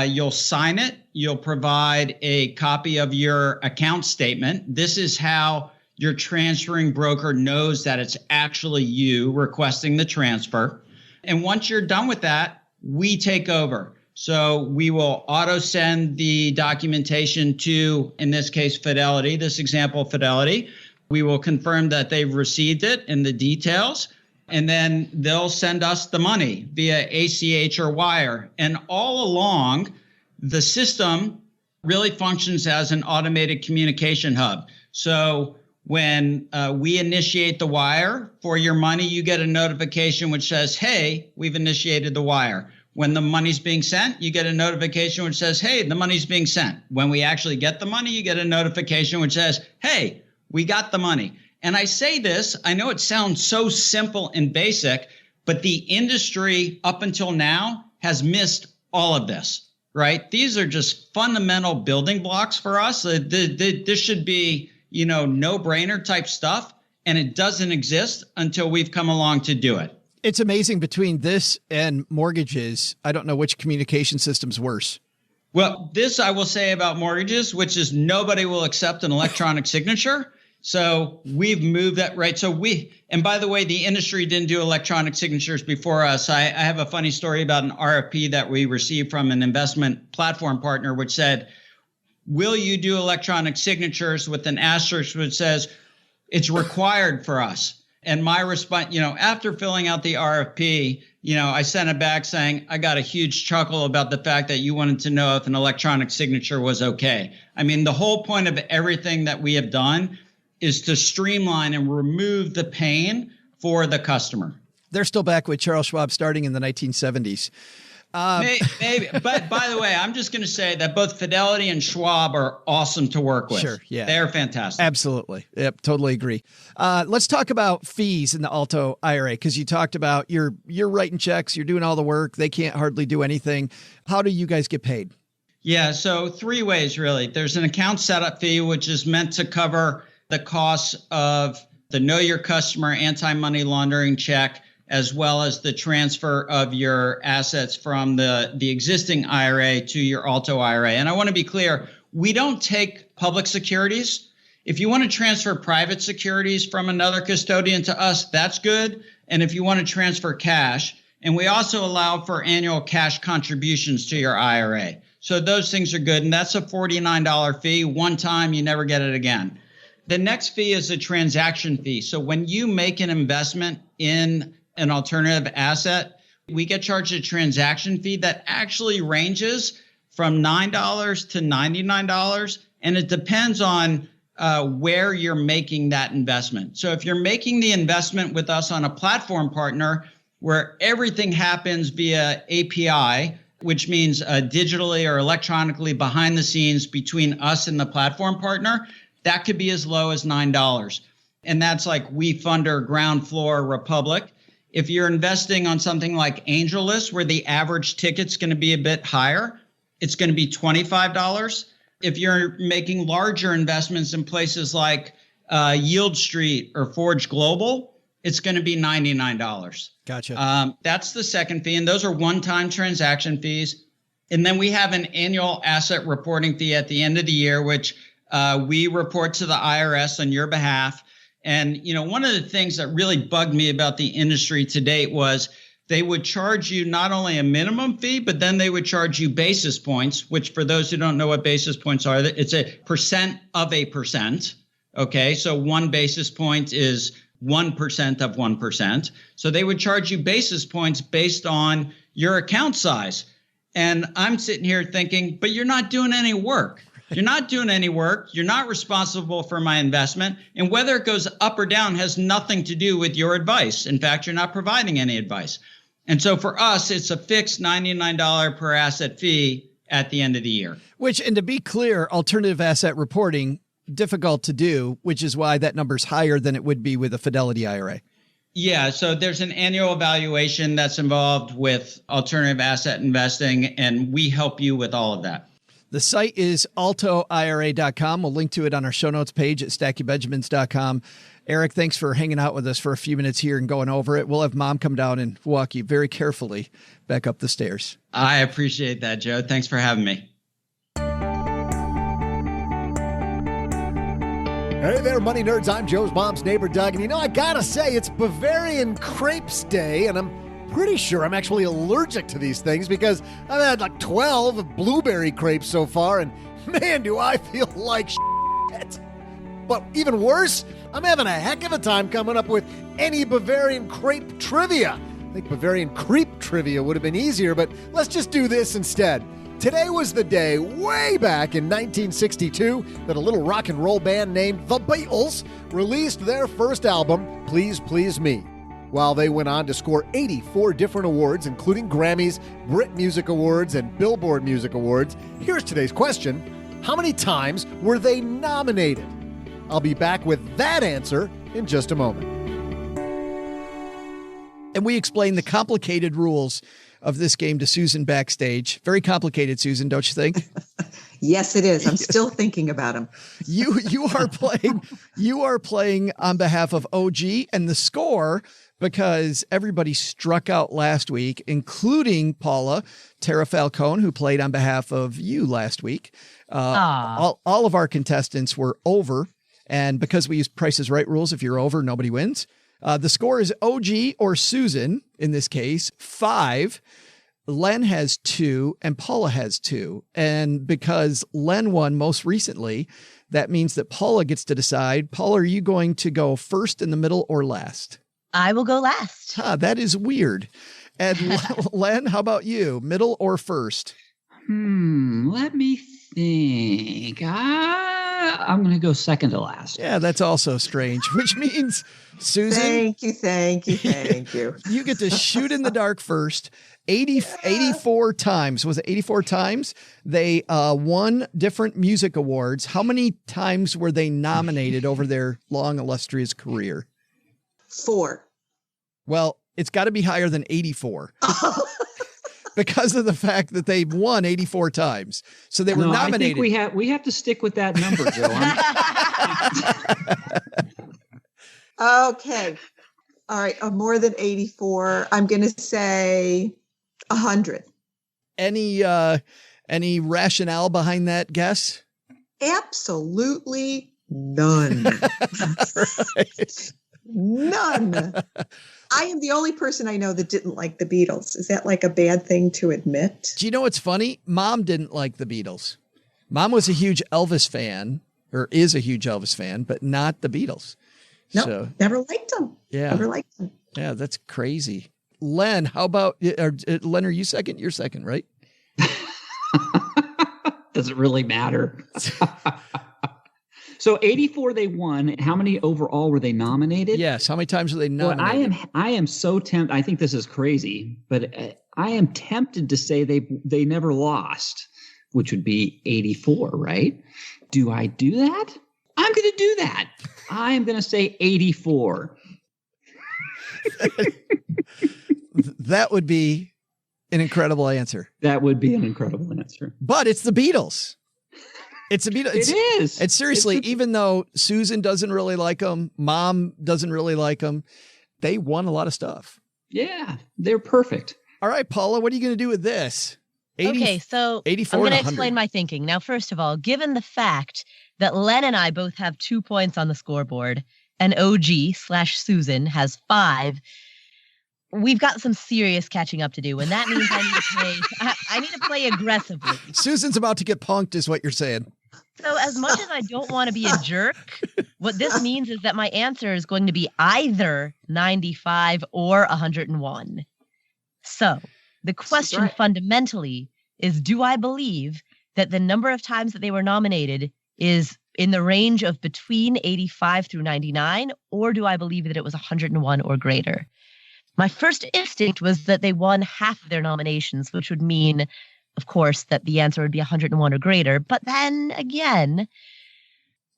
You'll sign it. You'll provide a copy of your account statement. This is how your transferring broker knows that it's actually you requesting the transfer. And once you're done with that, we take over. So we will auto send the documentation to, in this case, Fidelity, this example, Fidelity. We will confirm that they've received it and the details. And then they'll send us the money via ACH or wire. And all along, the system really functions as an automated communication hub. So when we initiate the wire for your money, you get a notification which says, hey, we've initiated the wire. When the money's being sent, you get a notification which says, hey, the money's being sent. When we actually get the money, you get a notification which says, hey, we got the money. And I say this, I know it sounds so simple and basic, but the industry up until now has missed all of this, right? These are just fundamental building blocks for us. This should be, you know, no-brainer type stuff, and it doesn't exist until we've come along to do it. It's amazing, between this and mortgages, I don't know which communication system's worse. Well, this I will say about mortgages, which is nobody will accept an electronic signature. So we've moved that, right? So and by the way, the industry didn't do electronic signatures before us. I have a funny story about an RFP that we received from an investment platform partner, which said, will you do electronic signatures with an asterisk which says it's required for us? And my response, after filling out the RFP, I sent it back saying, I got a huge chuckle about the fact that you wanted to know if an electronic signature was okay. I mean, the whole point of everything that we have done is to streamline and remove the pain for the customer. They're still back with Charles Schwab starting in the 1970s. Maybe. But by the way, I'm just going to say that both Fidelity and Schwab are awesome to work with. Sure. Yeah. They're fantastic. Absolutely. Yep. Totally agree. Let's talk about fees in the Alto IRA, because you talked about you're writing checks, you're doing all the work. They can't hardly do anything. How do you guys get paid? Yeah. So 3 ways, really. There's an account setup fee, which is meant to cover the costs of the Know Your Customer anti-money laundering check, as well as the transfer of your assets from the existing IRA to your Alto IRA. And I want to be clear, we don't take public securities. If you want to transfer private securities from another custodian to us, that's good. And if you want to transfer cash, and we also allow for annual cash contributions to your IRA. So those things are good. And that's a $49 fee. One time, you never get it again. The next fee is a transaction fee. So when you make an investment in an alternative asset, we get charged a transaction fee that actually ranges from $9 to $99. And it depends on where you're making that investment. So if you're making the investment with us on a platform partner where everything happens via API, which means digitally or electronically behind the scenes between us and the platform partner, that could be as low as $9. And that's like WeFunder, Ground Floor, Republic. If you're investing on something like AngelList, where the average ticket's going to be a bit higher, it's going to be $25. If you're making larger investments in places like Yield Street or Forge Global, it's going to be $99. Gotcha. That's the second fee. And those are one-time transaction fees. And then we have an annual asset reporting fee at the end of the year, which we report to the IRS on your behalf. And, one of the things that really bugged me about the industry to date was they would charge you not only a minimum fee, but then they would charge you basis points, which for those who don't know what basis points are, it's a percent of a percent. Okay, so 1 basis point is 1% of 1%. So they would charge you basis points based on your account size. And I'm sitting here thinking, but you're not doing any work. You're not doing any work. You're not responsible for my investment. And whether it goes up or down has nothing to do with your advice. In fact, you're not providing any advice. And so for us, it's a fixed $99 per asset fee at the end of the year. Which, and to be clear, alternative asset reporting, difficult to do, which is why that number's higher than it would be with a Fidelity IRA. Yeah, so there's an annual evaluation that's involved with alternative asset investing, and we help you with all of that. The site is altoira.com. We'll link to it on our show notes page at stackingbenjamins.com. Eric, thanks for hanging out with us for a few minutes here and going over it. We'll have Mom come down and walk you very carefully back up the stairs. I appreciate that, Joe. Thanks for having me. Hey there, money nerds. I'm Joe's mom's neighbor, Doug. And I gotta say, it's Bavarian Crepes Day, and I'm pretty sure I'm actually allergic to these things because I've had like 12 blueberry crepes so far, and man, do I feel like shit. But even worse, I'm having a heck of a time coming up with any Bavarian crepe trivia. I think Bavarian crepe trivia would have been easier, but let's just do this instead. Today was the day, way back in 1962, that a little rock and roll band named The Beatles released their first album, Please Please Me. While they went on to score 84 different awards, including Grammys, Brit Music Awards, and Billboard Music Awards, here's today's question. How many times were they nominated? I'll be back with that answer in just a moment. And we explain the complicated rules of this game to Susan backstage. Very complicated, Susan, don't you think? Yes, it is. I'm still thinking about them. You are playing on behalf of OG, and the score, because everybody struck out last week, including Paula, Tara Falcone, who played on behalf of you last week. All of our contestants were over, and because we use Price is Right rules, if you're over, nobody wins. The score is OG or Susan, in this case, 5. Len has 2 and Paula has 2. And because Len won most recently, that means that Paula gets to decide. Paula, are you going to go first, in the middle, or last? I will go last. That is weird. And Len, how about you? Middle or first? Let me think. I'm going to go second to last. Yeah, that's also strange, which means, Susan. Thank you. You get to shoot in the dark first. 84 times. Was it 84 times? They won different music awards. How many times were they nominated over their long, illustrious career? 4. Well, it's got to be higher than 84. Because of the fact that they've won 84 times. So they were nominated. I think we have to stick with that number, Joe. Okay. All right. More than 84. I'm going to say 100. Any rationale behind that guess? Absolutely none. Right. None. I am the only person I know that didn't like the Beatles. Is that like a bad thing to admit? Do you know what's funny? Mom didn't like the Beatles. Mom was a huge Elvis fan, or is a huge Elvis fan, but not the Beatles. No, never liked them. Yeah. Never liked them. Yeah, that's crazy. Len, how about, Len, are you second? You're second, right? Does it really matter? So 84 they won. How many overall were they nominated? Yes. How many times were they nominated? Well, I am so tempted. I think this is crazy, but I am tempted to say they never lost, which would be 84, right? Do I do that? I'm going to do that. I'm going to say 84. That would be an incredible answer. That would be an incredible answer. But it's the Beatles. It's the Beatles. It is. It's seriously, even though Susan doesn't really like them, Mom doesn't really like them, they won a lot of stuff. Yeah, they're perfect. All right, Paula, what are you going to do with this? Okay, so 84 I'm going to 100. explain my thinking. Now, first of all, given the fact that Len and I both have 2 points on the scoreboard and OG/Susan has 5, we've got some serious catching up to do, and that means I need to play aggressively. Susan's about to get punked, is what you're saying. So as much as I don't want to be a jerk, what this means is that my answer is going to be either 95 or 101. So the question fundamentally is, do I believe that the number of times that they were nominated is in the range of between 85 through 99, or do I believe that it was 101 or greater? My first instinct was that they won half of their nominations, which would mean, of course, that the answer would be 101 or greater. But then again,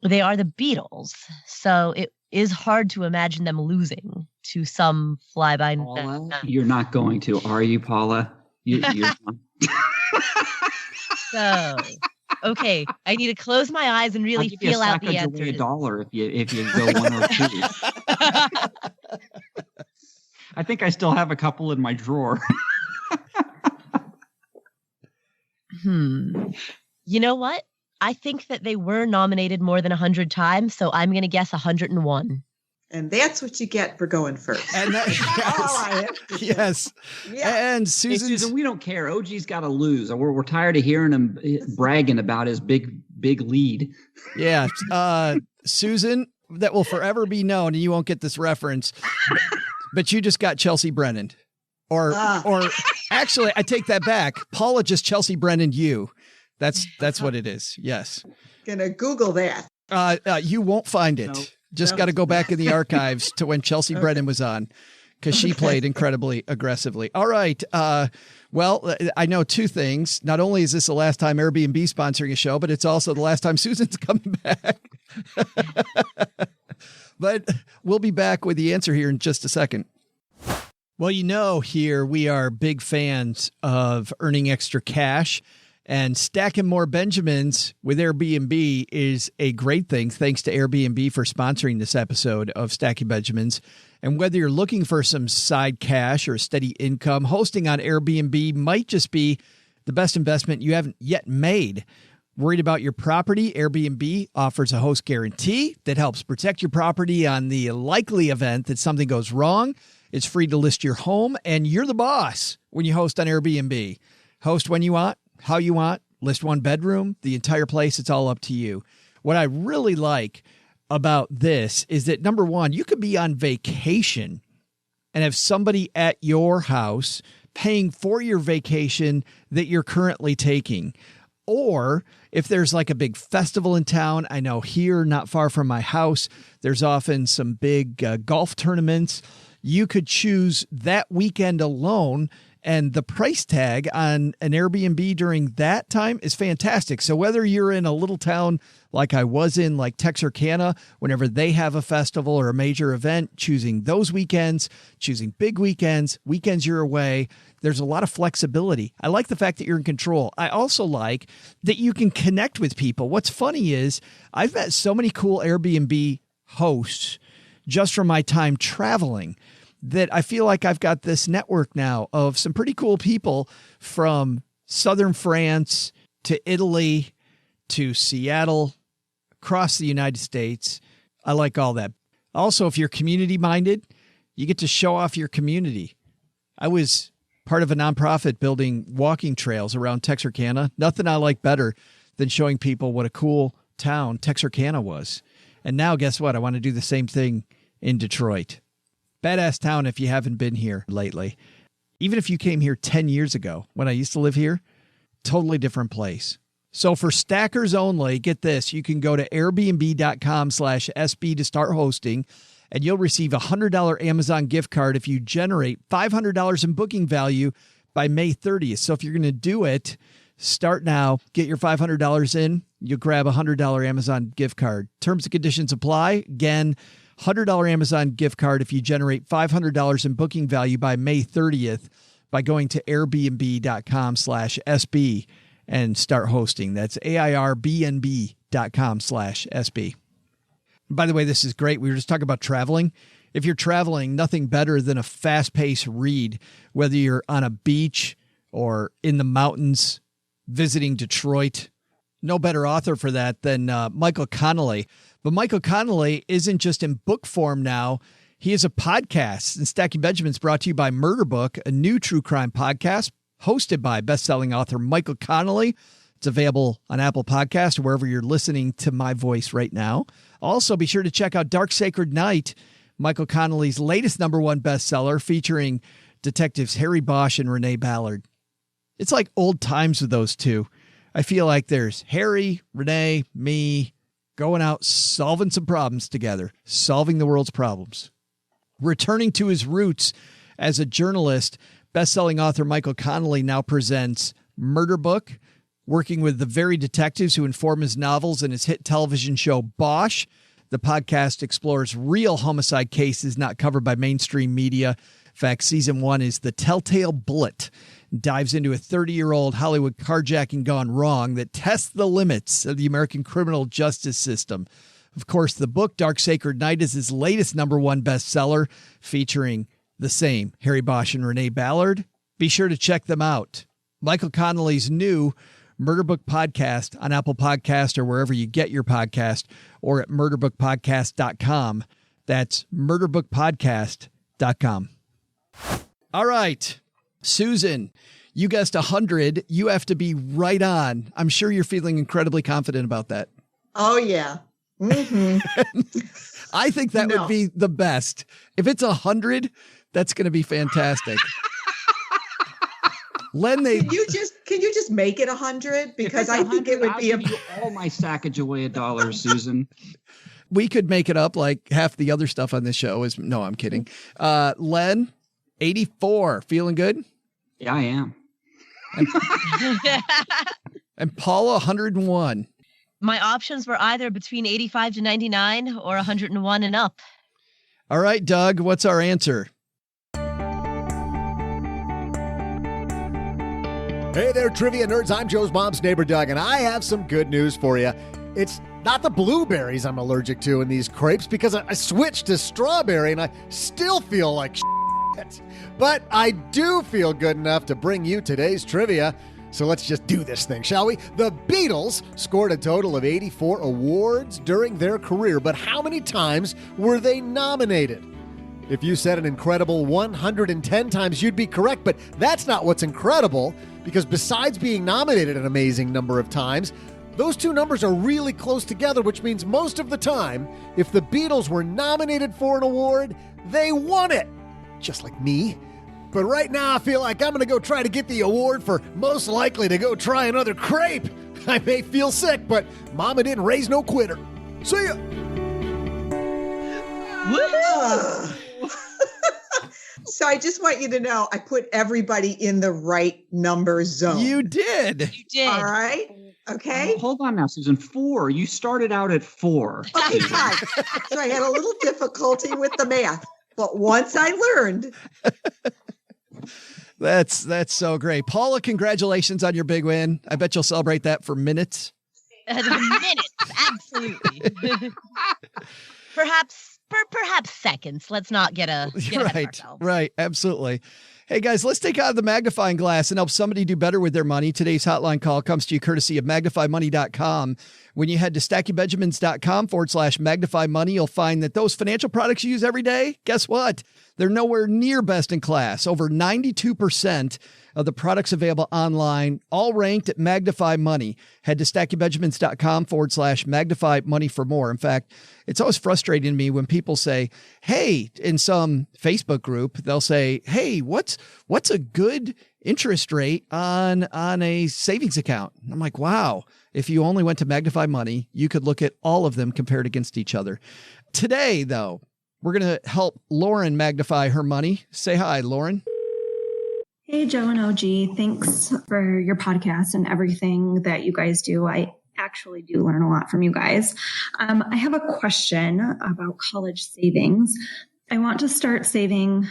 they are the Beatles. So it is hard to imagine them losing to some fly-by-night. Paula, you're not going to, are you, Paula? You're not. So, okay, I need to close my eyes and really feel out the answers. $1 if you go 102. I think I still have a couple in my drawer. You know what? I think that they were nominated more than 100 times, so I'm going to guess 101. And that's what you get for going first. And yes. Yeah. And Susan, we don't care. OG's got to lose. We're tired of hearing him bragging about his big lead. Yeah. Susan, that will forever be known, and you won't get this reference. But you just got Chelsea Brennan. Or actually, I take that back. Paula just Chelsea Brennan you. That's what it is. Yes. Gonna Google that. You won't find it. Just got to go back in the archives to when Chelsea Brennan was on, because she played incredibly aggressively. All right. Well, I know 2 things. Not only is this the last time Airbnb sponsoring a show, but it's also the last time Susan's coming back. But we'll be back with the answer here in just a second. Well, here we are big fans of earning extra cash, and stacking more Benjamins with Airbnb is a great thing. Thanks to Airbnb for sponsoring this episode of Stacking Benjamins. And whether you're looking for some side cash or steady income, hosting on Airbnb might just be the best investment you haven't yet made. Worried about your property? Airbnb offers a host guarantee that helps protect your property on the likely event that something goes wrong. It's free to list your home, and you're the boss when you host on Airbnb. Host when you want, how you want, list one bedroom, the entire place. It's all up to you. What I really like about this is that, number one, you could be on vacation and have somebody at your house paying for your vacation that you're currently taking. Or if there's like a big festival in town, I know here, not far from my house, there's often some big golf tournaments. You could choose that weekend alone, and the price tag on an Airbnb during that time is fantastic. So whether you're in a little town like I was in, like Texarkana, whenever they have a festival or a major event, choosing those weekends, choosing big weekends you're away, there's a lot of flexibility. I like the fact that you're in control. I also like that you can connect with people. What's funny is I've met so many cool Airbnb hosts just from my time traveling that I feel like I've got this network now of some pretty cool people from southern France to Italy to Seattle, across the United States. I like all that. Also, if you're community minded, you get to show off your community. I was part of a nonprofit building walking trails around Texarkana. Nothing I like better than showing people what a cool town Texarkana was. And now guess what? I want to do the same thing in Detroit. Badass town if you haven't been here lately. Even if you came here 10 years ago when I used to live here, totally different place. So for stackers only, get this, you can go to airbnb.com/SB to start hosting, and you'll receive a $100 Amazon gift card if you generate $500 in booking value by May 30th. So if you're going to do it, start now, get your $500 in, you'll grab a $100 Amazon gift card. Terms and conditions apply. Again, $100 Amazon gift card if you generate $500 in booking value by May 30th by going to airbnb.com/SB and start hosting. That's airbnb.com/SB. By the way, this is great. We were just talking about traveling. If you're traveling, nothing better than a fast-paced read, whether you're on a beach or in the mountains visiting Detroit. No better author for that than Michael Connolly. But Michael Connolly isn't just in book form now. He is a podcast. And Stacking Benjamin's brought to you by Murder Book, a new true crime podcast hosted by best-selling author Michael Connolly. It's available on Apple Podcasts or wherever you're listening to my voice right now. Also, be sure to check out Dark Sacred Night, Michael Connolly's latest #1 bestseller featuring detectives Harry Bosch and Renee Ballard. It's like old times with those two. I feel like there's Harry, Renee, me, going out, solving some problems together, solving the world's problems. Returning to his roots as a journalist, best-selling author Michael Connolly now presents Murder Book, working with the very detectives who inform his novels and his hit television show Bosch. The podcast explores real homicide cases not covered by mainstream media. In fact, season 1 is The Telltale Bullet. Dives into a 30-year-old Hollywood carjacking gone wrong that tests the limits of the American criminal justice system. Of course, the book Dark Sacred Night is his latest #1 bestseller, featuring the same Harry Bosch and Renee Ballard. Be sure to check them out. Michael Connolly's new Murder Book podcast on Apple Podcast or wherever you get your podcast, or at murderbookpodcast.com. That's murderbookpodcast.com. All right. Susan, you guessed 100. You have to be right on. I'm sure you're feeling incredibly confident about that. Oh, yeah. Mm-hmm. I think that would be the best. If it's 100, that's going to be fantastic. Len, can you just make it 100? Because I think it would be give you all my Sacagawea dollars, Susan. We could make it up like half the other stuff on this show is. No, I'm kidding. Len, 84. Feeling good? Yeah, I am. And Paula, 101. My options were either between 85 to 99 or 101 and up. All right, Doug, what's our answer? Hey there, trivia nerds. I'm Joe's mom's neighbor, Doug, and I have some good news for you. It's not the blueberries I'm allergic to in these crepes, because I switched to strawberry and I still feel like shit. But I do feel good enough to bring you today's trivia. So let's just do this thing, shall we? The Beatles scored a total of 84 awards during their career, but how many times were they nominated? If you said an incredible 110 times, you'd be correct, but that's not what's incredible, because besides being nominated an amazing number of times, those two numbers are really close together, which means most of the time, if the Beatles were nominated for an award, they won it. Just like me. But right now, I feel like I'm going to go try to get the award for most likely to go try another crepe. I may feel sick, but Mama didn't raise no quitter. See ya! Woohoo! So I just want you to know I put everybody in the right number zone. You did. You did. All right. Okay. Hold on now, Susan. 4. You started out at 4. Okay, fine. So I had a little difficulty with the math, but once I learned. That's so great. Paula, congratulations on your big win. I bet you'll celebrate that for minutes. Minutes, absolutely. Perhaps seconds. Let's not get ahead of ourselves. Right, absolutely. Hey, guys, let's take out the magnifying glass and help somebody do better with their money. Today's hotline call comes to you courtesy of magnifymoney.com. When you head to stackingbenjamins.com/magnifymoney, you'll find that those financial products you use every day, guess what? They're nowhere near best in class. Over 92% of the products available online, all ranked at Magnify Money. Head to stackingbenjamins.com/magnify money for more. In fact, it's always frustrating to me when people say, hey, in some Facebook group, they'll say, hey, what's a good interest rate on a savings account? And I'm like, wow, if you only went to Magnify Money, you could look at all of them compared against each other. Today, though, we're going to help Lauren magnify her money. Say hi, Lauren. Hey, Joe and OG. Thanks for your podcast and everything that you guys do. I actually do learn a lot from you guys. I have a question about college savings. I want to start saving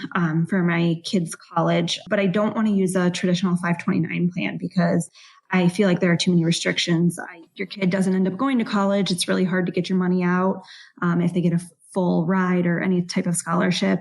for my kids' college, but I don't want to use a traditional 529 plan because I feel like there are too many restrictions. Your kid doesn't end up going to college. It's really hard to get your money out if they get a full ride or any type of scholarship.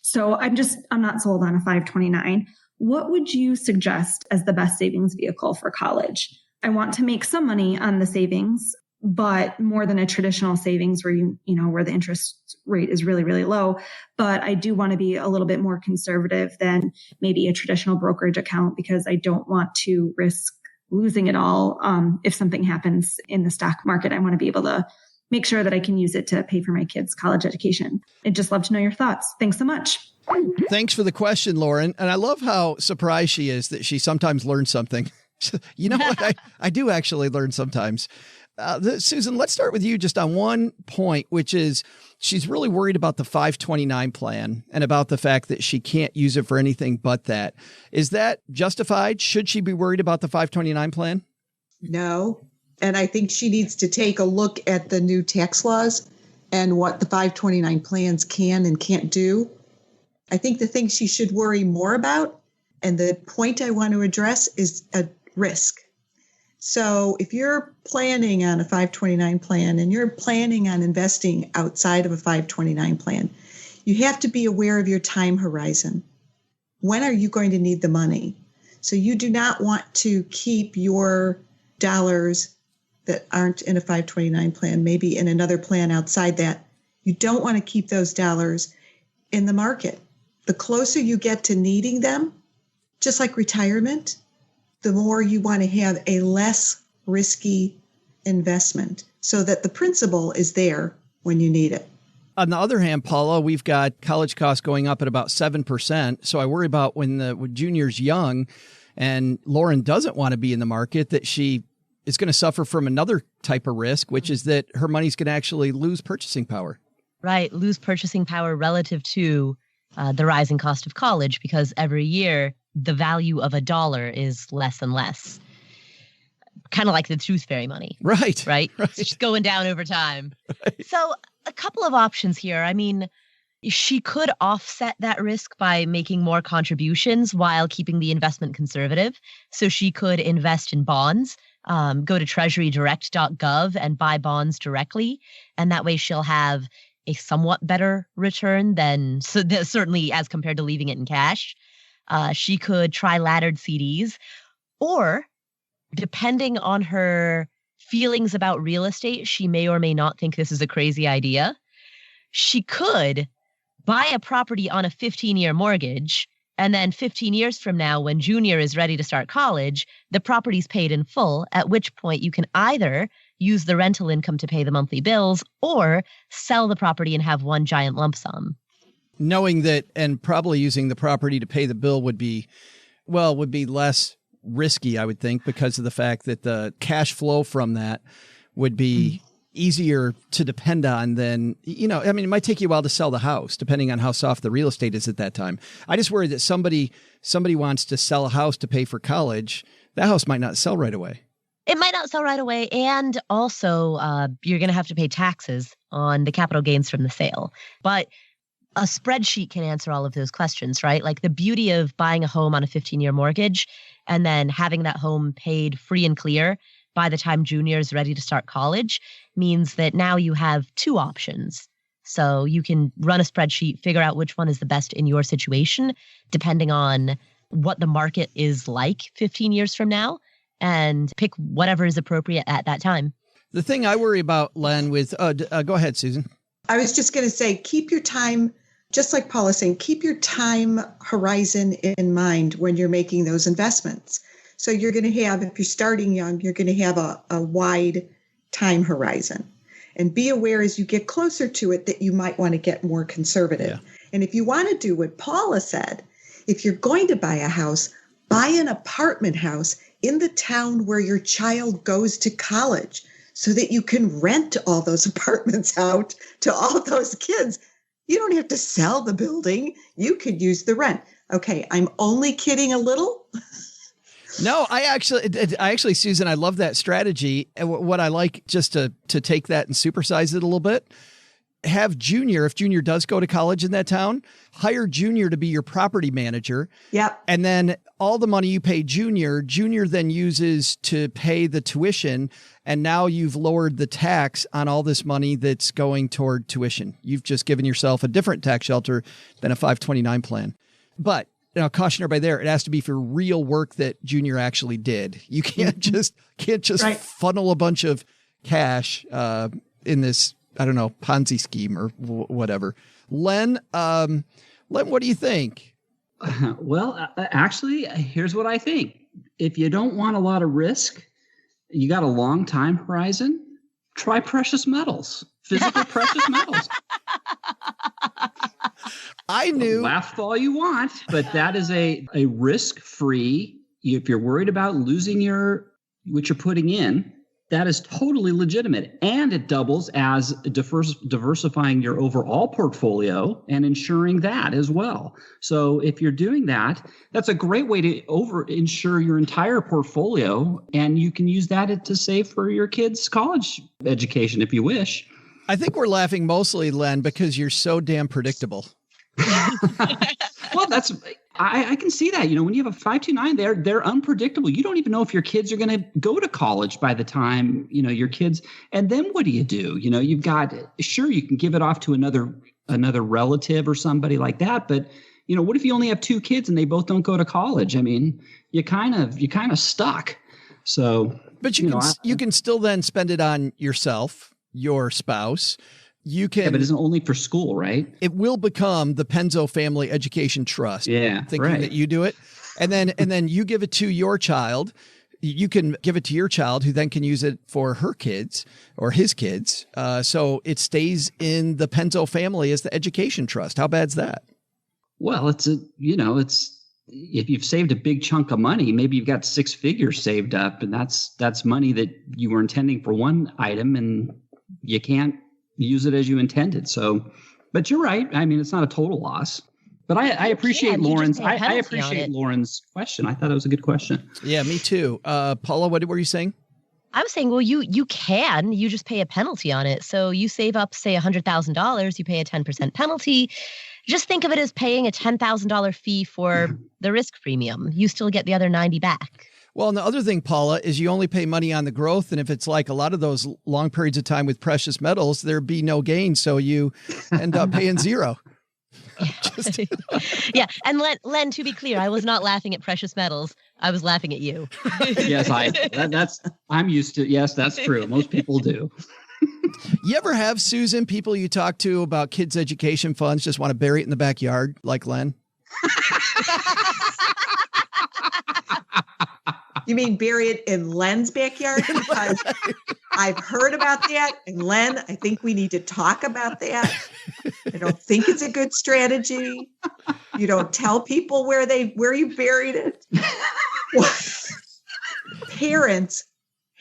So I'm not sold on a 529. What would you suggest as the best savings vehicle for college? I want to make some money on the savings, but more than a traditional savings where where the interest rate is really, really low. But I do want to be a little bit more conservative than maybe a traditional brokerage account because I don't want to risk losing it all. If something happens in the stock market, I want to be able to make sure that I can use it to pay for my kids' college education. I'd just love to know your thoughts. Thanks so much. Thanks for the question, Lauren. And I love how surprised she is that she sometimes learns something. You know what? I do actually learn sometimes. Susan, let's start with you just on one point, which is she's really worried about the 529 plan and about the fact that she can't use it for anything but that. Is that justified? Should she be worried about the 529 plan? No. And I think she needs to take a look at the new tax laws and what the 529 plans can and can't do. I think the thing she should worry more about, and the point I want to address, is a risk. So if you're planning on a 529 plan and you're planning on investing outside of a 529 plan, you have to be aware of your time horizon. When are you going to need the money? So you do not want to keep your dollars that aren't in a 529 plan, maybe in another plan outside that. You don't want to keep those dollars in the market. The closer you get to needing them, just like retirement, the more you want to have a less risky investment so that the principal is there when you need it. On the other hand, Paula, we've got college costs going up at about 7%. So I worry about when junior's young and Lauren doesn't want to be in the market, that she is going to suffer from another type of risk, which is that her money's going to actually lose purchasing power. Right. Lose purchasing power relative to the rising cost of college, because every year the value of $1 is less and less. Kind of like the tooth fairy money. Right. It's just going down over time. Right. So a couple of options here. I mean, she could offset that risk by making more contributions while keeping the investment conservative. So she could invest in bonds. Go to treasurydirect.gov and buy bonds directly. And that way she'll have a somewhat better return than certainly as compared to leaving it in cash. She could try laddered CDs, or depending on her feelings about real estate, she may or may not think this is a crazy idea. She could buy a property on a 15-year mortgage, and then 15 years from now, when junior is ready to start college, the property's paid in full, at which point you can either use the rental income to pay the monthly bills or sell the property and have one giant lump sum. Knowing that, and probably using the property to pay the bill would be less risky, I would think, because of the fact that the cash flow from that would be easier to depend on than, it might take you a while to sell the house, depending on how soft the real estate is at that time. I just worry that somebody wants to sell a house to pay for college. That house might not sell right away. It might not sell right away. And also, you're going to have to pay taxes on the capital gains from the sale. But a spreadsheet can answer all of those questions, right? Like the beauty of buying a home on a 15-year mortgage and then having that home paid free and clear by the time junior is ready to start college means that now you have two options. So you can run a spreadsheet, figure out which one is the best in your situation, depending on what the market is like 15 years from now, and pick whatever is appropriate at that time. The thing I worry about, Len, with go ahead, Susan. I was just going to say, keep your time, just like Paula's saying, keep your time horizon in mind when you're making those investments. So you're going to have, if you're starting young, you're going to have a wide time horizon. And be aware as you get closer to it that you might want to get more conservative. Yeah. And if you want to do what Paula said, if you're going to buy a house, buy an apartment house in the town where your child goes to college so that you can rent all those apartments out to all those kids. You don't have to sell the building. You could use the rent. Okay, I'm only kidding a little. No, I actually, Susan, I love that strategy. And what I like, just to take that and supersize it a little bit, have Junior, if Junior does go to college in that town, hire Junior to be your property manager. Yep. And then all the money you pay Junior then uses to pay the tuition. And now you've lowered the tax on all this money that's going toward tuition. You've just given yourself a different tax shelter than a 529 plan. But caution everybody there. It has to be for real work that Junior actually did. You can't just right. funnel a bunch of cash in this, I don't know, Ponzi scheme or whatever. Len, what do you think? Well, actually, here's what I think. If you don't want a lot of risk, you got a long time horizon, try precious metals, physical precious metals. I knew. Laugh all you want, but that is a risk-free. If you're worried about losing what you're putting in, that is totally legitimate. And it doubles as diversifying your overall portfolio and ensuring that as well. So if you're doing that, that's a great way to insure your entire portfolio. And you can use that to save for your kids' college education if you wish. I think we're laughing mostly, Len, because you're so damn predictable. Well, I can see that. When you have a 529, they're unpredictable. You don't even know if your kids are going to go to college by the time, your kids. And then what do? You've got, sure, you can give it off to another relative or somebody like that. But, what if you only have two kids and they both don't go to college? I mean, you kind of stuck. So, but you can still then spend it on yourself, your spouse. You can, yeah, but it isn't only for school, right? It will become the Penzo Family Education Trust. Yeah, thinking right. that you do it, and then you give it to your child. You can give it to your child, who then can use it for her kids or his kids. So it stays in the Penzo family as the education trust. How bad's that? Well, it's if you've saved a big chunk of money, maybe you've got 6 figures saved up, and that's money that you were intending for one item, and you can't use it as you intended. So, but you're right. I mean, it's not a total loss. But I appreciate Lauren's. I appreciate Lauren's question. I thought it was a good question. Yeah, me too. Paula, what were you saying? I was saying, well, you just pay a penalty on it. So you save up, say, $100,000, you pay a 10% penalty. Just think of it as paying a $10,000 fee for the risk premium. You still get the other 90 back. Well, and the other thing, Paula, is you only pay money on the growth. And if it's like a lot of those long periods of time with precious metals, there'd be no gain. So you end up paying zero. Yeah. And Len, to be clear, I was not laughing at precious metals. I was laughing at you. Yes, I'm used to. Yes, that's true. Most people do. You ever have, Susan, people you talk to about kids' education funds just want to bury it in the backyard like Len? You mean bury it in Len's backyard? Because I've heard about that. And Len, I think we need to talk about that. I don't think it's a good strategy. You don't tell people where you buried it. Parents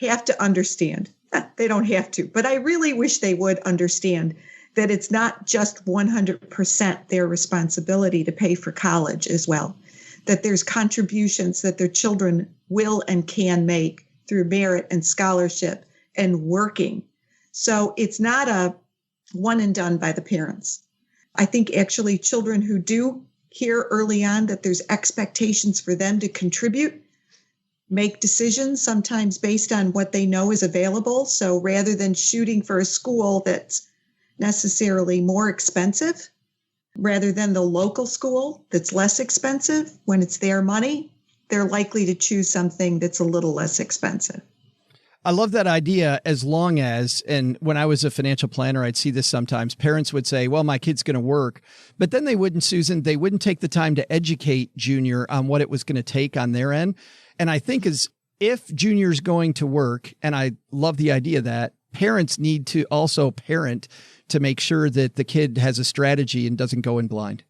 have to understand. They don't have to, but I really wish they would understand that it's not just 100% their responsibility to pay for college as well. That there's contributions that their children will and can make through merit and scholarship and working. So it's not a one and done by the parents. I think actually children who do hear early on that there's expectations for them to contribute, make decisions sometimes based on what they know is available. So rather than shooting for a school that's necessarily more expensive, rather than the local school that's less expensive, when it's their money, they're likely to choose something that's a little less expensive. I love that idea, as long as, and when I was a financial planner, I'd see this sometimes. Parents would say, well, my kid's going to work, but then they wouldn't, Susan, they wouldn't take the time to educate Junior on what it was going to take on their end. And I think if Junior's going to work, and I love the idea that parents need to also parent to make sure that the kid has a strategy and doesn't go in blind.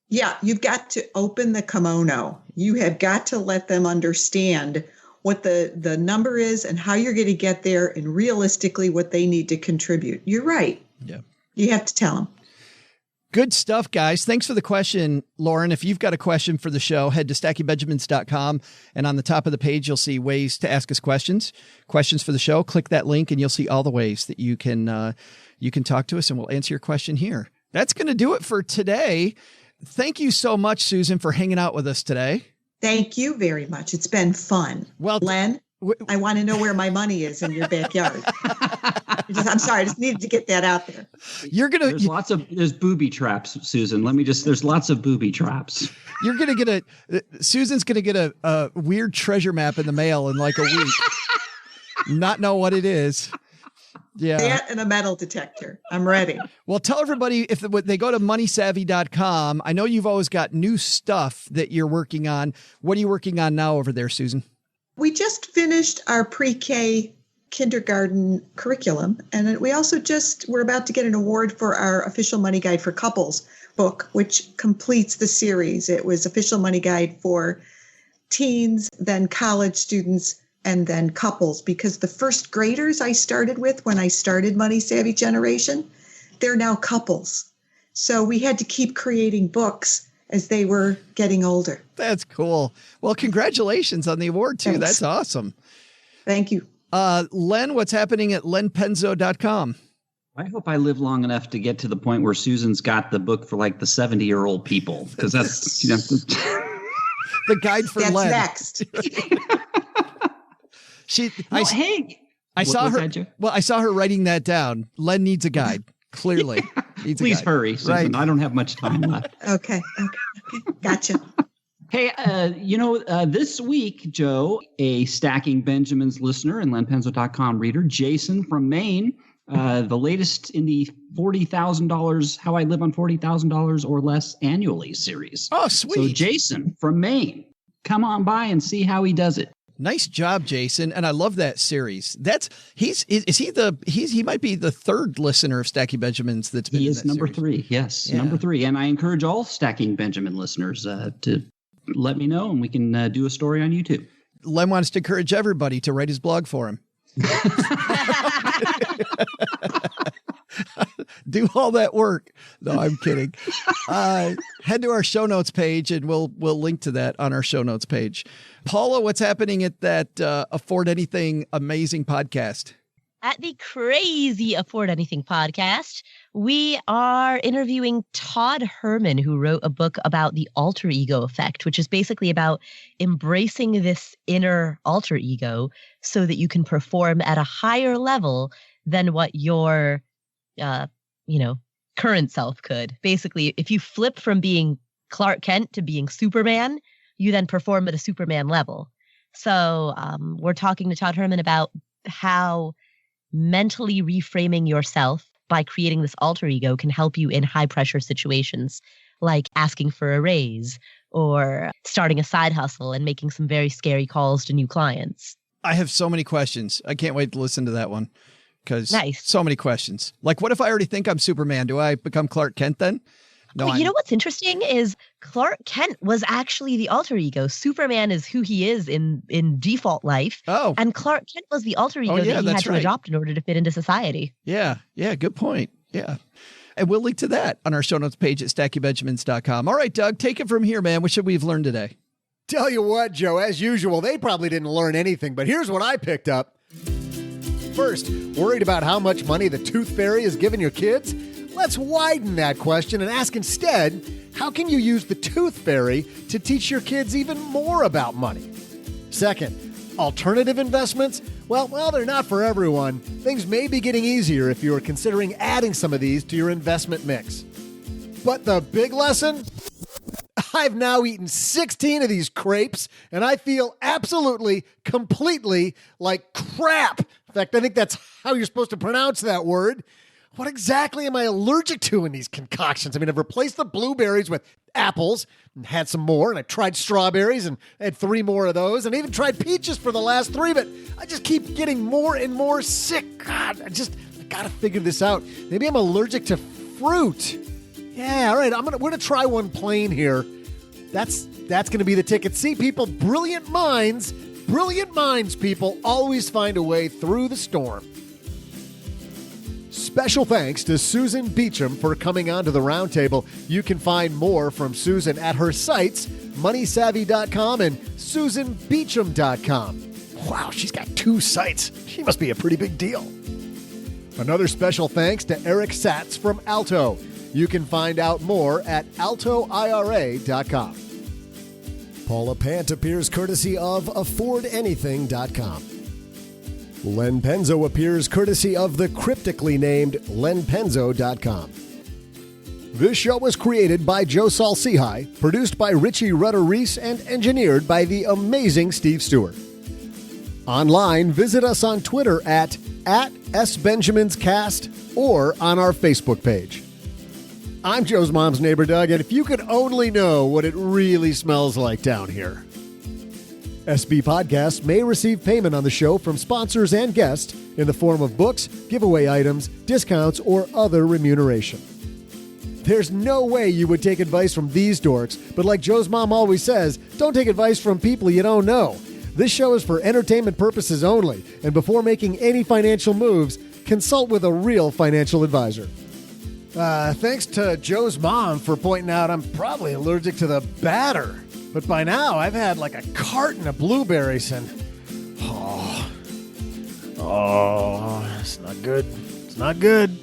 Yeah, you've got to open the kimono. You have got to let them understand what the number is and how you're going to get there and realistically what they need to contribute. You're right. Yeah. You have to tell them. Good stuff, guys. Thanks for the question, Lauren. If you've got a question for the show, head to stackingbenjamins.com. And on the top of the page, you'll see ways to ask us questions for the show. Click that link and you'll see all the ways that you can talk to us and we'll answer your question here. That's going to do it for today. Thank you so much, Susan, for hanging out with us today. Thank you very much. It's been fun. Well, Len, I want to know where my money is in your backyard. I'm sorry. I just needed to get that out there. There's booby traps, Susan. There's lots of booby traps. Susan's going to get a weird treasure map in the mail in like a week. Not know what it is. Yeah. That and a metal detector. I'm ready. Well, tell everybody if they go to moneysavvy.com. I know you've always got new stuff that you're working on. What are you working on now over there, Susan? We just finished our pre-K kindergarten curriculum. And we also we're about to get an award for our Official Money Guide for Couples book, which completes the series. It was Official Money Guide for teens, then college students, and then couples, because the first graders I started with when I started Money Savvy Generation, they're now couples. So we had to keep creating books as they were getting older. That's cool. Well, congratulations on the award too. Thanks. That's awesome. Thank you. Len, what's happening at lenpenzo.com? I hope I live long enough to get to the point where Susan's got the book for like the 70-year-old people, because that's the guide for Len. That's next. I saw her writing that down. Len needs a guide. Clearly. Please hurry, Susan. Right. I don't have much time left. Okay. Gotcha. Hey, this week, Joe, a Stacking Benjamins listener and lenpenzo.com reader, Jason from Maine, the latest in the $40,000 How I Live on $40,000 or Less Annually series. Oh, sweet. So Jason from Maine, come on by and see how he does it. Nice job, Jason. And I love that series. He might be the third listener of Stacking Benjamins that's been in that series. Number 3. Yes, yeah. Number 3. And I encourage all Stacking Benjamin listeners to let me know and we can do a story on YouTube. Len wants to encourage everybody to write his blog for him. Do all that work. No, I'm kidding. Head to our show notes page and we'll link to that on our show notes page. Paula, what's happening at that Afford Anything amazing podcast? At the crazy Afford Anything podcast, we are interviewing Todd Herman, who wrote a book about the alter ego effect, which is basically about embracing this inner alter ego so that you can perform at a higher level than what your current self could. Basically, if you flip from being Clark Kent to being Superman, you then perform at a Superman level. So we're talking to Todd Herman about how mentally reframing yourself by creating this alter ego can help you in high pressure situations, like asking for a raise or starting a side hustle and making some very scary calls to new clients. I have so many questions. I can't wait to listen to that one because so many questions. Like, what if I already think I'm Superman? Do I become Clark Kent then? No, you know what's interesting is Clark Kent was actually the alter ego. Superman is who he is in default life. Oh. And Clark Kent was the alter ego that he had to adopt in order to fit into society. Yeah. Yeah. Good point. Yeah. And we'll link to that on our show notes page at stackingbenjamins.com. All right, Doug, take it from here, man. What should we have learned today? Tell you what, Joe, as usual, they probably didn't learn anything, but here's what I picked up. First, worried about how much money the tooth fairy is giving your kids? Let's widen that question and ask instead, how can you use the tooth fairy to teach your kids even more about money? Second, alternative investments? Well, they're not for everyone. Things may be getting easier if you are considering adding some of these to your investment mix. But the big lesson? I've now eaten 16 of these crepes, and I feel absolutely, completely like crap. In fact, I think that's how you're supposed to pronounce that word. What exactly am I allergic to in these concoctions? I mean, I've replaced the blueberries with apples and had some more, and I tried strawberries and had 3 more of those, and I even tried peaches for the last 3, but I just keep getting more and more sick. God, I got to figure this out. Maybe I'm allergic to fruit. Yeah, all right, we're going to try one plain here. That's going to be the ticket. See, people, brilliant minds, people, always find a way through the storm. Special thanks to Susan Beacham for coming on to the roundtable. You can find more from Susan at her sites, moneysavvy.com and susanbeacham.com. Wow, she's got 2 sites. She must be a pretty big deal. Another special thanks to Eric Satz from Alto. You can find out more at altoira.com. Paula Pant appears courtesy of affordanything.com. Len Penzo appears courtesy of the cryptically named lenpenzo.com. This show was created by Joe Salsihai, produced by Richie Rutter-Reese, and engineered by the amazing Steve Stewart. Online, visit us on Twitter at @SBenjaminsCast or on our Facebook page. I'm Joe's mom's neighbor, Doug, and if you could only know what it really smells like down here. SB Podcasts may receive payment on the show from sponsors and guests in the form of books, giveaway items, discounts, or other remuneration. There's no way you would take advice from these dorks, but like Joe's mom always says, don't take advice from people you don't know. This show is for entertainment purposes only, and before making any financial moves, consult with a real financial advisor. Thanks to Joe's mom for pointing out I'm probably allergic to the batter. But by now, I've had like a carton of blueberries and... Oh, it's not good. It's not good.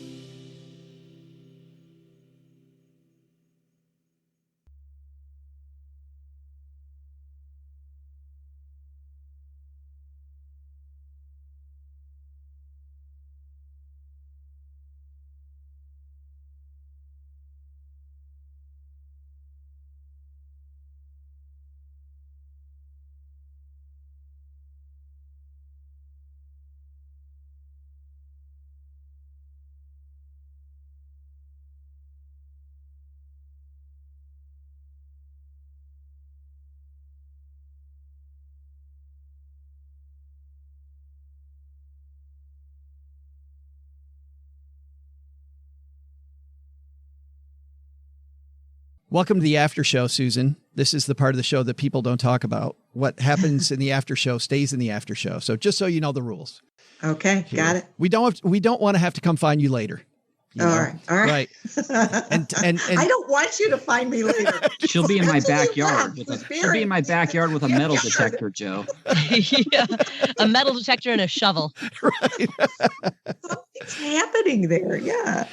Welcome to the after show, Susan. This is the part of the show that people don't talk about. What happens in the after show stays in the after show. So just so you know the rules. Okay, here. Got it. We don't want to have to come find you later. All right. Right. And I don't want you to find me later. She'll be in my backyard with a metal detector, Joe. Yeah, a metal detector and a shovel. Right. Something's happening there. Yeah.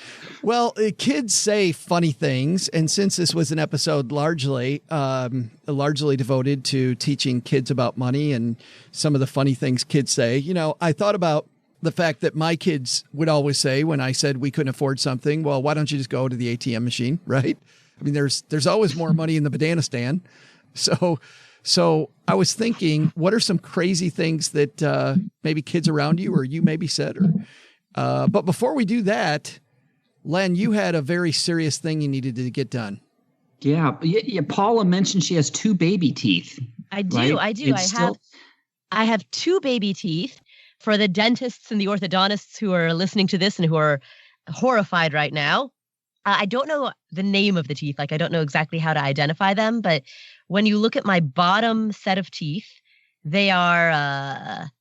Well, kids say funny things, and since this was an episode largely devoted to teaching kids about money and some of the funny things kids say, you know, I thought about the fact that my kids would always say when I said we couldn't afford something, well, why don't you just go to the ATM machine, right? I mean, there's always more money in the banana stand. So So I was thinking, what are some crazy things that maybe kids around you or you maybe said? But before we do that, Len, you had a very serious thing you needed to get done. Yeah. Paula mentioned she has 2 baby teeth. I do. Right? I do. I have 2 baby teeth. For the dentists and the orthodontists who are listening to this and who are horrified right now, I don't know the name of the teeth. Like, I don't know exactly how to identify them. But when you look at my bottom set of teeth, they are,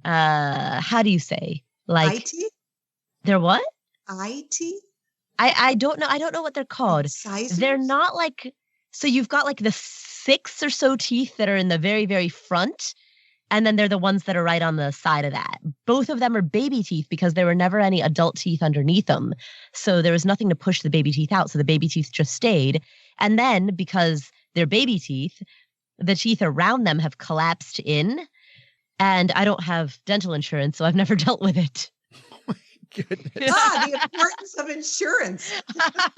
how do you say? Like, eye teeth? They're what? Eye teeth? I don't know. I don't know what they're called. Incisors? They're not like, so you've got like the 6 or so teeth that are in the very, very front. And then they're the ones that are right on the side of that. Both of them are baby teeth because there were never any adult teeth underneath them. So there was nothing to push the baby teeth out. So the baby teeth just stayed. And then because they're baby teeth, the teeth around them have collapsed in. And I don't have dental insurance, so I've never dealt with it. Goodness. The importance of insurance.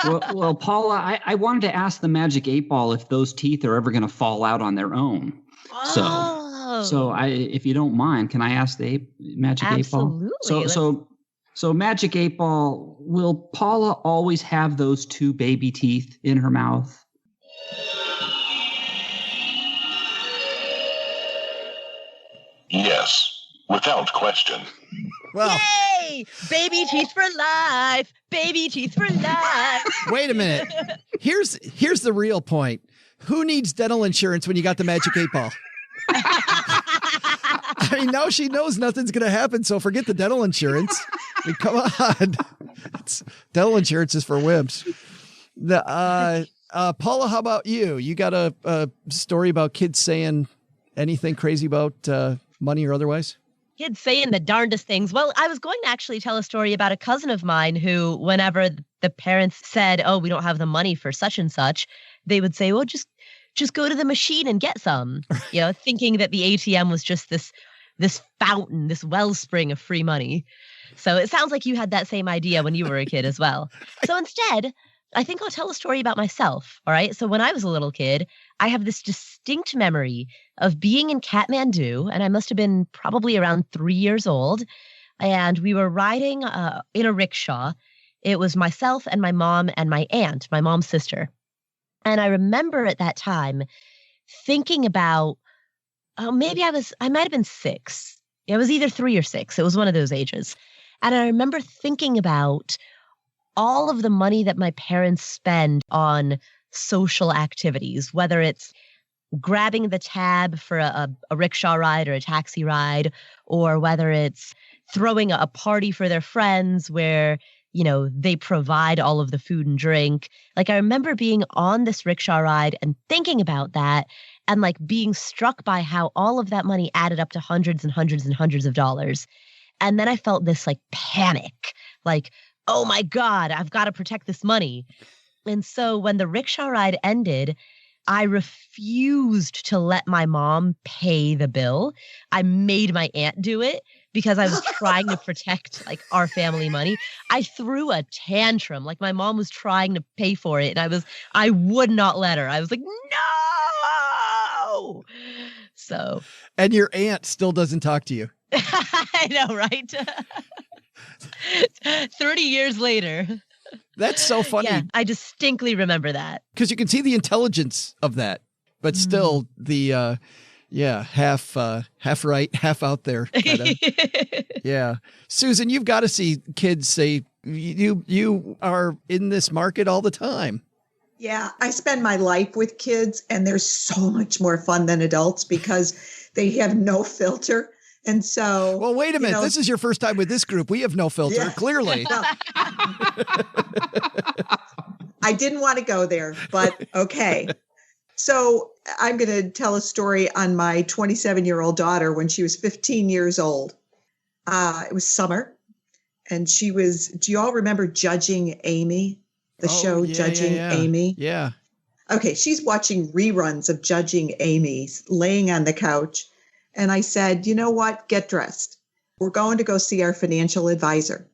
Well, Paula, I wanted to ask the Magic 8 Ball if those teeth are ever going to fall out on their own. So if you don't mind, can I ask the Magic 8 Ball? Absolutely. So Magic 8 Ball, will Paula always have those 2 baby teeth in her mouth? Yes, without question. Well, yay! Baby teeth for life. Baby teeth for life. Wait a minute. Here's the real point. Who needs dental insurance when you got the Magic 8 Ball? I mean, now she knows nothing's going to happen, so forget the dental insurance. I mean, come on. Dental insurance is for wimps. Paula, how about you? You got a story about kids saying anything crazy about money or otherwise? Kids saying the darndest things. Well, I was going to actually tell a story about a cousin of mine who, whenever the parents said, oh, we don't have the money for such and such, they would say, well, just go to the machine and get some, thinking that the ATM was just this fountain, this wellspring of free money. So it sounds like you had that same idea when you were a kid as well. So instead, I think I'll tell a story about myself. All right. So when I was a little kid, I have this distinct memory of being in Kathmandu, and I must have been probably around 3 years old. And we were riding in a rickshaw. It was myself and my mom and my aunt, my mom's sister. And I remember at that time thinking about, I might have been 6. It was either 3 or 6. It was one of those ages. And I remember thinking about all of the money that my parents spend on social activities, whether it's grabbing the tab for a rickshaw ride or a taxi ride, or whether it's throwing a party for their friends where they provide all of the food and drink. Like, I remember being on this rickshaw ride and thinking about that and like being struck by how all of that money added up to hundreds and hundreds and hundreds of dollars. And then I felt this like panic, like, oh my God, I've got to protect this money. And so when the rickshaw ride ended, I refused to let my mom pay the bill. I made my aunt do it because I was trying to protect like our family money. I threw a tantrum. Like, my mom was trying to pay for it, and I would not let her. I was like, no. So. And your aunt still doesn't talk to you. I know, right? 30 years later. That's so funny. Yeah, I distinctly remember that. Because you can see the intelligence of that, but still the, half right, half out there. Yeah. Susan, you've got to see kids say, you are in this market all the time. Yeah, I spend my life with kids, and they're so much more fun than adults because they have no filter. And so, well, wait a minute. This is your first time with this group. We have no filter, clearly. No. I didn't want to go there, but okay. So I'm going to tell a story on my 27-year-old daughter when she was 15 years old. It was summer, and she was, do you all remember Judging Amy? The show Judging Amy? Yeah. Okay, she's watching reruns of Judging Amy, laying on the couch. And I said, you know what? Get dressed. We're going to go see our financial advisor.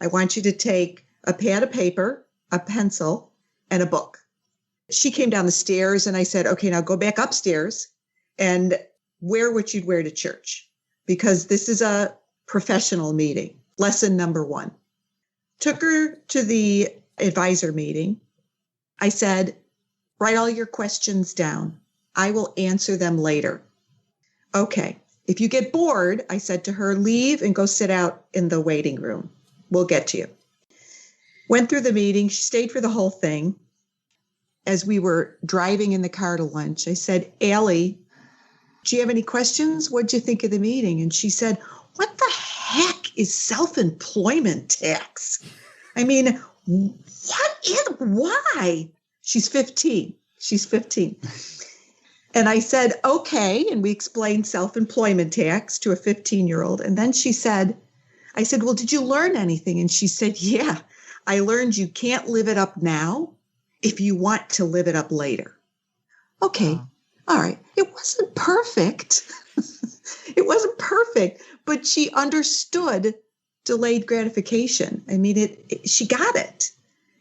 I want you to take a pad of paper, a pencil, and a book. She came down the stairs, and I said, okay, now go back upstairs and wear what you'd wear to church, because this is a professional meeting. Lesson number 1. Took her to the advisor meeting. I said, write all your questions down. I will answer them later. Okay. If you get bored, I said to her, leave and go sit out in the waiting room. We'll get to you. Went through the meeting. She stayed for the whole thing. As we were driving in the car to lunch, I said, Allie, do you have any questions? What'd you think of the meeting? And she said, what the heck is self-employment tax? I mean, why? She's 15. And I said, okay. And we explained self-employment tax to a 15-year-old. And then I said, well, did you learn anything? And she said, yeah, I learned you can't live it up now if you want to live it up later. Okay. Wow. All right. It wasn't perfect. But she understood delayed gratification. I mean, she got it.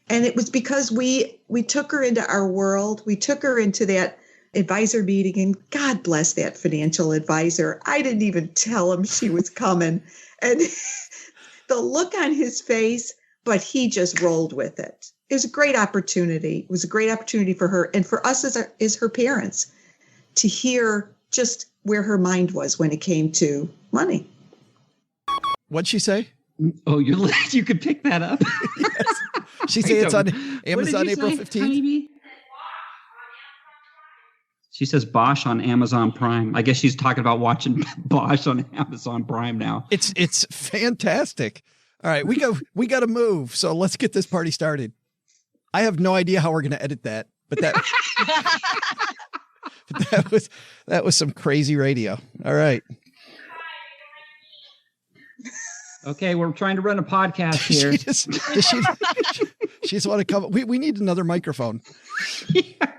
And it was because we took her into our world. We took her into that advisor meeting, and God bless that financial advisor. I didn't even tell him she was coming. And the look on his face, but he just rolled with it. It was a great opportunity. It was a great opportunity for her and for us as her parents to hear just where her mind was when it came to money. What'd she say? Oh, you could pick that up. Yes. She said it's on Amazon April 15th. She says Bosch on Amazon Prime. I guess she's talking about watching Bosch on Amazon Prime now. It's fantastic. All right, we got to move. So let's get this party started. I have no idea how we're going to edit that, but that was some crazy radio. All right. Okay, we're trying to run a podcast here. She just want to come. We need another microphone. Yeah.